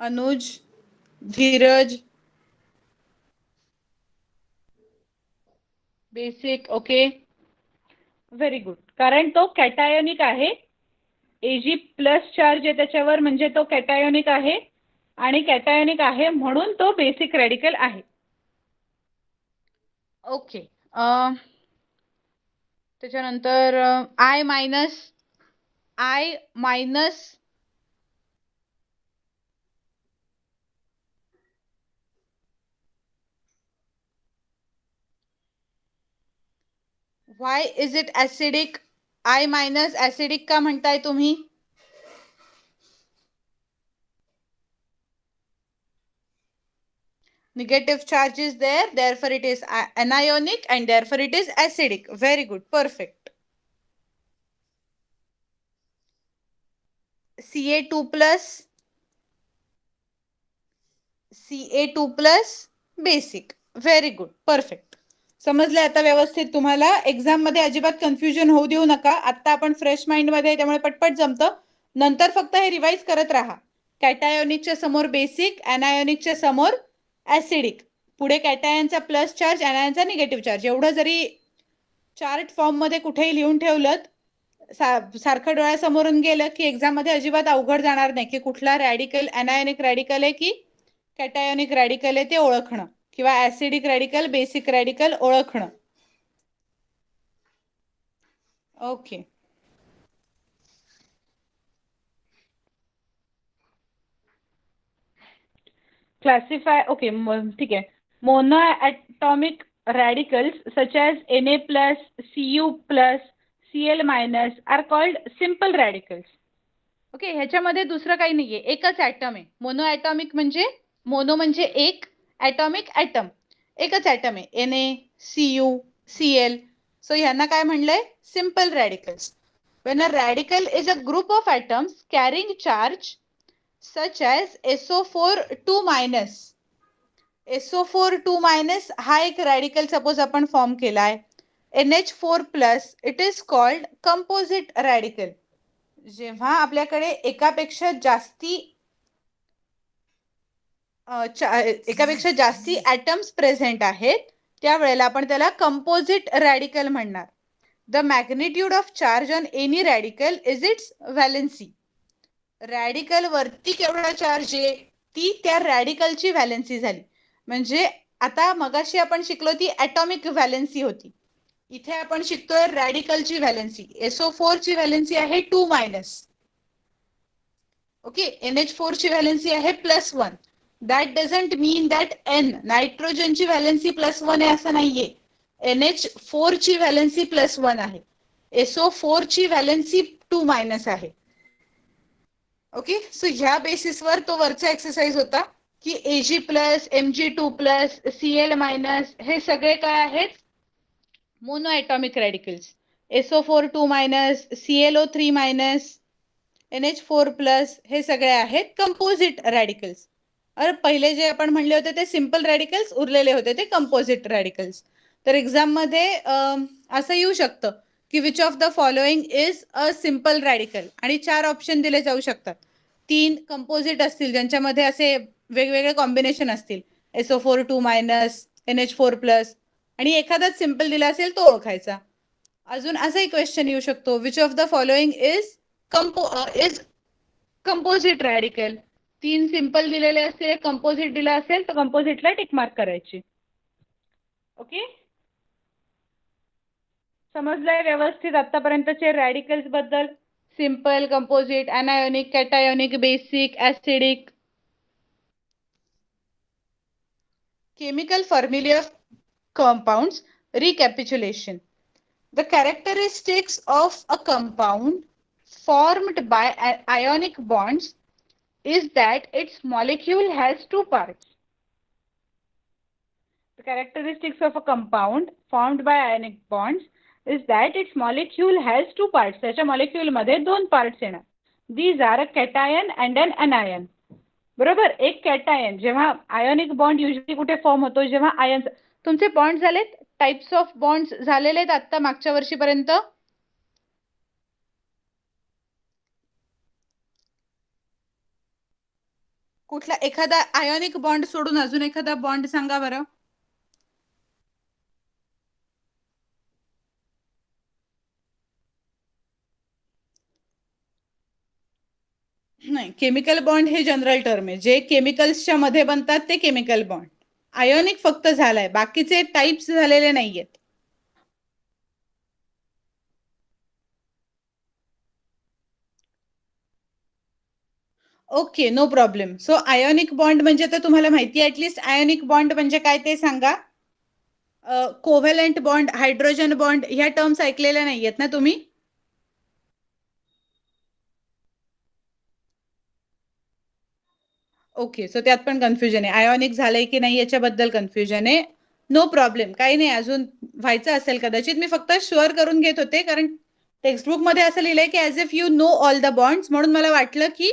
Anuj, Dheeraj, basic. Okay, very good. कारण तो कॅटायोनिक आहे. Ag प्लस चार्ज आहे त्याच्यावर, म्हणजे तो कॅटायोनिक आहे, आणि कॅटायोनिक आहे म्हणून तो बेसिक रॅडिकल आहे. ओके. त्याच्यानंतर I minus why is it acidic? I minus acidic का म्हणताय तुम्ही? Negative charge is there, therefore it is anionic and therefore it is acidic. Very good, perfect. Ca2 plus basic. Very good, perfect. समजले आता व्यवस्थित तुम्हाला? Exam मध्ये अजिबात confusion होऊ देऊ नका. आता आपण फ्रेश माइंड मध्ये, त्यामुळे पटपट जमतं. नंतर फक्त हे रिवाइज करत राहा. कॅटायोनिकच्या समोर बेसिक, अनायोनिकच्या समोर ऍसिडिक, पुढे कॅटायनचा प्लस चार्ज, अनायनचा निगेटिव्ह चार्ज. एवढं जरी चार्ट फॉर्म मध्ये कुठेही लिहून ठेवलं, सारखं डोळ्यासमोरून गेलं की एक्झाम मध्ये अजिबात अवघड जाणार नाही की कुठला रॅडिकल अनायोनिक रॅडिकल आहे की कॅटायोनिक रॅडिकल आहे ते ओळखणं, किंवा ऍसिडिक रॅडिकल, बेसिक रॅडिकल ओळखणं. ओके. क्लासिफाय. ओके, ठीक आहे. Mono atomic radicals such as Na plus, Cu plus, Cl minus are called simple radicals. Okay, ह्याच्यामध्ये दुसरं काही नाहीये, एकच ॲटम आहे. मोनो ॲटॉमिक म्हणजे, मोनो म्हणजे एक, ॲटॉमिक ॲटम, एकच ॲटम आहे, Na, Cu, Cl. सो ह्यांना काय म्हणलंय? Simple radicals. When a radical is a group of atoms carrying charge such as SO4 2 minus. SO4 2 minus हा एक रॅडिकल सपोज आपण फॉर्म केलाय. NH4 plus, it is called composite radical. जेव्हा आपल्याकडे एकापेक्षा जास्ती ॲटम्स प्रेझेंट आहेत, त्यावेळेला आपण त्याला कंपोजिट रॅडिकल म्हणणार. The magnitude of charge on any radical is its valency. Radical वरती केवढा चार्ज आहे ती त्या रॅडिकलची व्हॅलेन्सी झाली. म्हणजे आता मगाशी आपण शिकलो ती ॲटॉमिक व्हॅलेन्सी होती, इथे आपण शिकतोय रॅडिकलची व्हॅलेन्सी. SO4 ची व्हॅलेन्सी आहे 2 मायनस. ओके, NH4 ची व्हॅलेन्सी आहे +1. दॅट डझंट मीन दॅट नायट्रोजनची व्हॅलेन्सी +1 आहे असं नाहीये. NH4 ची व्हॅलेन्सी +1 आहे. SO4 ची व्हॅलेन्सी 2 मायनस आहे. ओके, सो ह्या बेसिसवर तो वरचा एक्सरसाइज होता की Ag plus, Mg2 plus, Cl minus हे सगळे काय आहेत? Mono atomic radicals. SO4 2 minus, ClO3 minus, NH4 plus हे सगळे आहेत कंपोजिट रॅडिकल्स. अरे पहिले जे आपण म्हणले होते ते सिम्पल रॅडिकल्स, उरलेले होते ते कंपोजिट रॅडिकल्स. तर एक्झाम मध्ये असं येऊ शकतं की which of the following is a simple radical, आणि 4 ऑप्शन दिले जाऊ शकतात. 3 कंपोजिट असतील ज्यांच्यामध्ये असे वेगवेगळे कॉम्बिनेशन असतील, SO4 2 मायनस, NH4 प्लस, आणि एखादाच सिम्पल दिला असेल तो ओळखायचा. अजून असाही क्वेश्चन येऊ शकतो, which of the following is composite radical. 3 simple दिलेले असेल, कंपोजिट दिला असेल तर कंपोजिटला टिक मार्क करायची. ओके, समजलंय व्यवस्थित आतापर्यंतचे रॅडिकल्स बद्दल? Simple, composite, anionic, cationic, basic, acidic. Chemical formulae of compounds. Recapitulation. The characteristics of a compound formed by ionic bonds is that its molecule has 2 parts. The characteristics of a compound formed by ionic bonds is that its molecule has 2 parts. त्याच्या molecule मध्ये 2 parts येणार. These are a cation and an anion. बरोबर, एक cation, जेव्हा ionic bond usually कुठे form होतो? जेव्हा ion. तुमचे बॉन्ड झालेत, टाइप्स ऑफ बॉन्ड्स झालेले आहेत आता मागच्या वर्षीपर्यंत? कुठला एखादा आयोनिक बॉन्ड सोडून अजून एखादा बॉन्ड सांगा बरं. नाही, केमिकल बॉन्ड हे जनरल टर्म आहे. जे केमिकल्सच्या मध्ये बनतात ते केमिकल बॉन्ड. आयोनिक फक्त झालाय, बाकीचे टाइप्स झालेले नाहीयेत. Okay, no problem. So ionic bond म्हणजे तर तुम्हाला माहिती आहे ऍटलिस्ट आयोनिक बॉन्ड म्हणजे काय ते सांगा. कोव्हॅलंट बॉन्ड, हायड्रोजन बॉन्ड ह्या टर्म्स ऐकलेल्या नाहीयेत ना तुम्ही. ओके, सो त्यात पण कन्फ्युजन आहे. आयोनिक झालंय की नाही याच्याबद्दल कन्फ्युजन आहे. नो प्रॉब्लेम, काही नाही. अजून व्हायचं असेल कदाचित. मी फक्त शुअर करून घेत होते कारण टेक्स्टबुक मध्ये असं लिहिलंय की as if you know all the bonds, म्हणून मला वाटलं की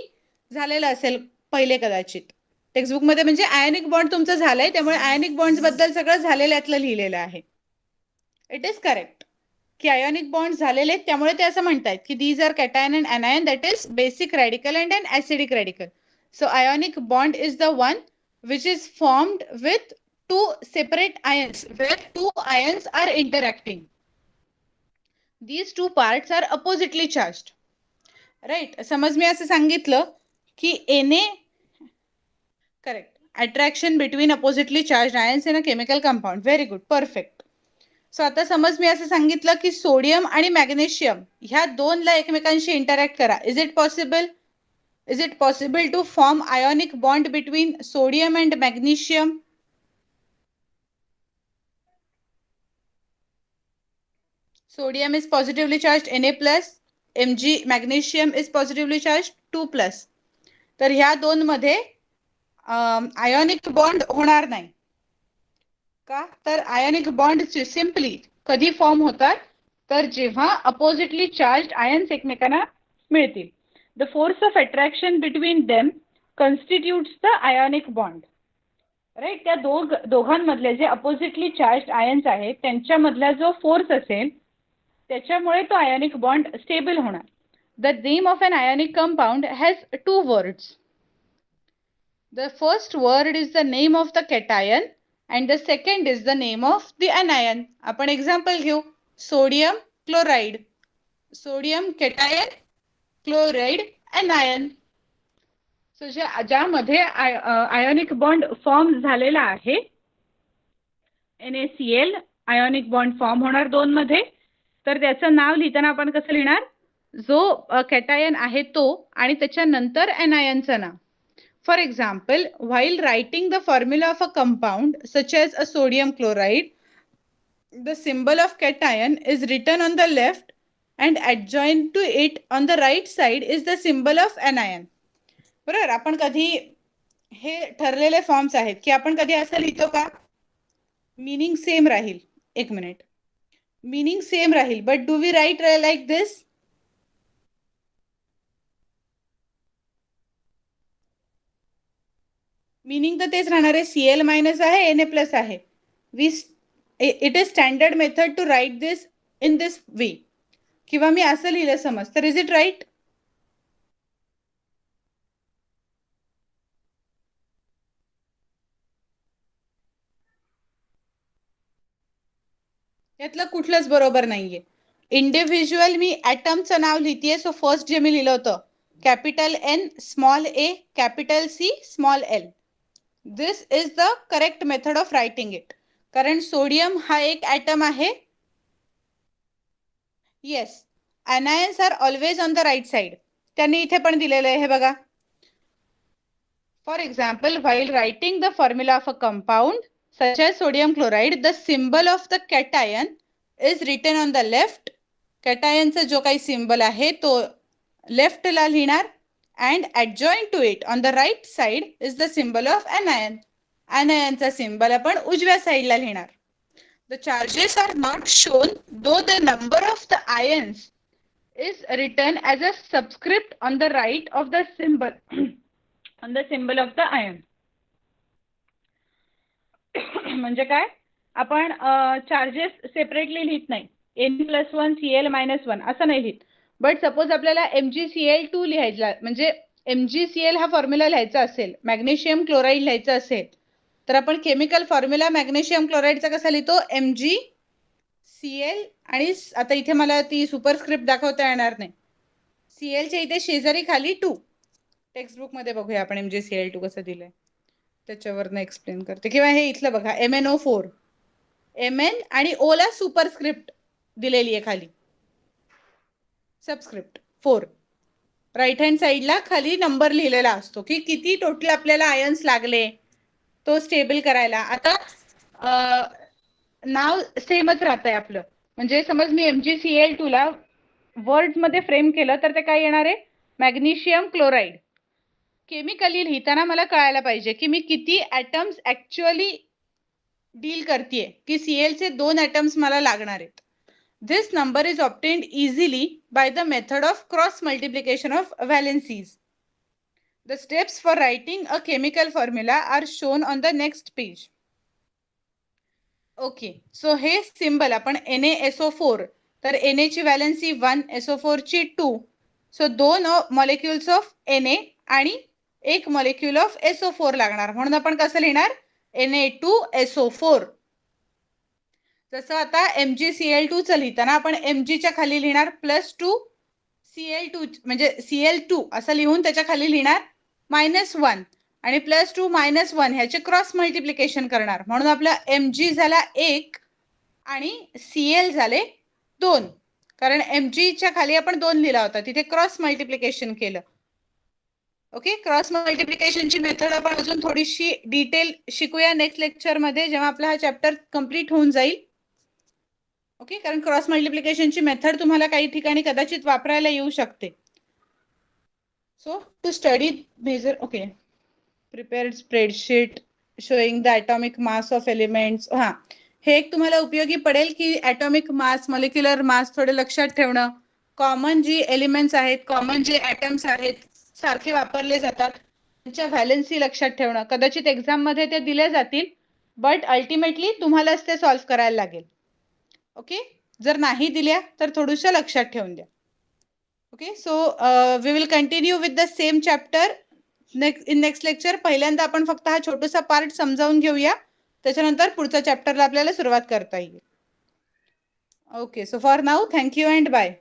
झालेलं असेल पहिले कदाचित. टेक्स्टबुक मध्ये म्हणजे आयोनिक बॉन्ड तुमचं झालंय, त्यामुळे आयोनिक बॉन्ड बद्दल सगळं झालेल्यातलं लिहिलेलं आहे. इट इज करेक्ट की आयोनिक बॉन्ड झालेले आहेत, त्यामुळे ते असं म्हणतात की these are cation and anion, that is basic radical and an acidic radical. So ionic bond is the one which is formed with two separate ions, where two ions are interacting. These two parts are oppositely charged. Right? समज मी असं सांगितलं की Na, correct, attraction between oppositely charged ions in a chemical compound. Very good, perfect. So आता समज मी असं सांगितलं की sodium आणि मॅग्नेशियम ह्या दोनला एकमेकांशी इंटरॅक्ट करा. Is it possible? Is it possible to form ionic bond between sodium and magnesium? Sodium is positively charged Na plus, Mg magnesium is positively charged 2 plus. तर ह्या दोन मध्ये आयोनिक बॉन्ड होणार नाही का? तर आयोनिक बॉन्ड सिंपली कधी form होतात तर जेव्हा अपोजिटली चार्ज आयन्स एकमेकांना मिळतील. The force of attraction between them constitutes the ionic bond. Right? त्या दोघांमधले जे अपोजिटली चार्ज आयन्स आहेत त्यांच्यामधला जो फोर्स असेल त्याच्यामुळे तो आयोनिक बॉन्ड स्टेबल होणार. The name of an ionic compound has two words. The first word is the name of the cation and the second is the name of the anion. आपण example घेऊ. Sodium chloride, sodium cation, chloride anion. So ज्यामध्ये ionic bond form झालेला आहे NaCl ionic bond form होणार दोन मध्ये, तर त्याचं नाव लिहिताना आपण कसं लिहिणार? जो कॅटायन आहे तो आणि त्याच्यानंतर अनायनचं नाव. For example, while writing the formula of a compound such as a sodium chloride, the symbol of cation is written on the left and adjoined to it on the right side is the symbol of anion. बरोबर? आपण कधी हे ठरलेले forms आहेत की आपण कधी असं लिहितो का मीनिंग सेम राहील? एक मिनिट, मीनिंग सेम राहील but do we write like this? Meaning तर तेच राहणार आहे. Cl मायनस आहे, Na प्लस आहे. We it is standard method to write this in this way. किंवा मी असं लिहिलं समज, तर इज इट राईट? यातलं कुठलंच बरोबर नाहीये. इंडिव्हिज्युअल मी ॲटमचं नाव लिहितेय. सो फर्स्ट जे मी लिहिलं होतं capital N small a capital C small l. This is the correct method of writing it. कारण सोडियम हा एक ॲटम आहे. Yes, anions are always on the right side. त्यांनी इथे पण दिलेलं आहे हे बघा. For example, while writing the formula of a compound such as sodium chloride, the symbol of the cation is written on the left. कॅटायनचा जो काही symbol आहे तो लेफ्टला लिहिणार and adjoined to it on the right side is the symbol of anion. अनायनचा symbol आपण उजव्या साईडला लिहिणार. The charges are not shown though the number of the ions is written as a subscript on the right of the symbol on the symbol of the ion. म्हणजे काय? आपण charges separately लिहित नाही. Na+1 Cl-1 असं नाही लिहित. But suppose आपल्याला MgCl2 लिहायचं म्हणजे MgCl हा फॉर्म्युला लिहायचा असेल, मॅग्नेशियम क्लोराईड लिहायचा असेल, तर आपण केमिकल फॉर्म्युला मॅग्नेशियम क्लोराईडचा कसा लिहितो? MgCl. आणि आता इथे मला ती सुपरस्क्रिप्ट दाखवता येणार नाही. Clच्या इथे शेजारी खाली 2. टेक्स्टबुक मध्ये बघूया आपण MgCl2 कसं दिलंय, त्याच्यावरनं एक्सप्लेन करते. किंवा हे इथलं बघा, MnO4. Mn आणि O ला सुपरस्क्रिप्ट दिलेली आहे खाली, सबस्क्रिप्ट 4. राईट हँड साईडला खाली नंबर लिहिलेला असतो की किती टोटल आपल्याला आयन्स लागले तो स्टेबल करायला. आता नाव सेमच राहतंय आपलं. म्हणजे समज मी MgCl2 ला वर्ड मध्ये फ्रेम केलं तर ते काय येणार आहे? Magnesium chloride. केमिकली लिहिताना मला कळायला पाहिजे की मी किती ॲटम्स ऍक्च्युअली डील करतेय, की Cl चे 2 ॲटम्स मला लागणार आहेत. This number is obtained easily by the method of cross multiplication of valencies. The steps for writing a chemical formula are shown on the next page. Okay, so हे symbol आपण NaSO4, तर Na ची valency 1, SO4 ची 2. So 2 molecules of Na आणि 1 molecule of SO4 लागणार. म्हणून आपण कसं लिहिणार? Na2SO4. जसं आता MgCl2 चं लिहिताना आपण Mg च्या खाली लिहिणार +2 Cl2, म्हणजे Cl2 असं लिहून त्याच्या खाली लिहिणार -1 आणि +2 -1 ह्याचे क्रॉस मल्टिप्लिकेशन करणार. म्हणून आपला Mg झाला 1 आणि Cl झाले 2. कारण Mg च्या खाली आपण 2 लिहिला होता, तिथे क्रॉस मल्टिप्लिकेशन केलं. ओके, क्रॉस मल्टिप्लिकेशनची मेथड आपण अजून थोडीशी डिटेल शिकूया नेक्स्ट लेक्चर मध्ये, जेव्हा आपला हा चॅप्टर कंप्लीट होऊन जाईल. ओके, कारण क्रॉस मल्टिप्लिकेशनची मेथड तुम्हाला काही ठिकाणी कदाचित वापरायला येऊ शकते. So to study major, okay, prepared spreadsheet showing the atomic mass of elements. हां, हे एक तुम्हाला उपयोगी पडेल की ॲटॉमिक मास, मॉलिक्युलर मास थोडे लक्षात ठेवणं. कॉमन जी एलिमेंट्स आहेत, कॉमन जे ॲटम्स आहेत, सारखे वापरले जातात, त्यांच्या व्हॅलेन्सी लक्षात ठेवणं. कदाचित एक्झाम मध्ये ते दिले जातील, बट अल्टिमेटली तुम्हालाच ते सॉल्व्ह करायला लागेल. ओके, जर नाही दिल्या तर थोडंसं लक्षात ठेवून द्या. Okay, so we will continue with the same chapter in next lecture. पहिल्यांदा आपण फक्त हा छोटासा पार्ट समजावून घेऊया, त्याच्यानंतर पुढच्या चॅप्टरला आपल्याला सुरुवात करता येईल. Okay, so for now thank you and bye.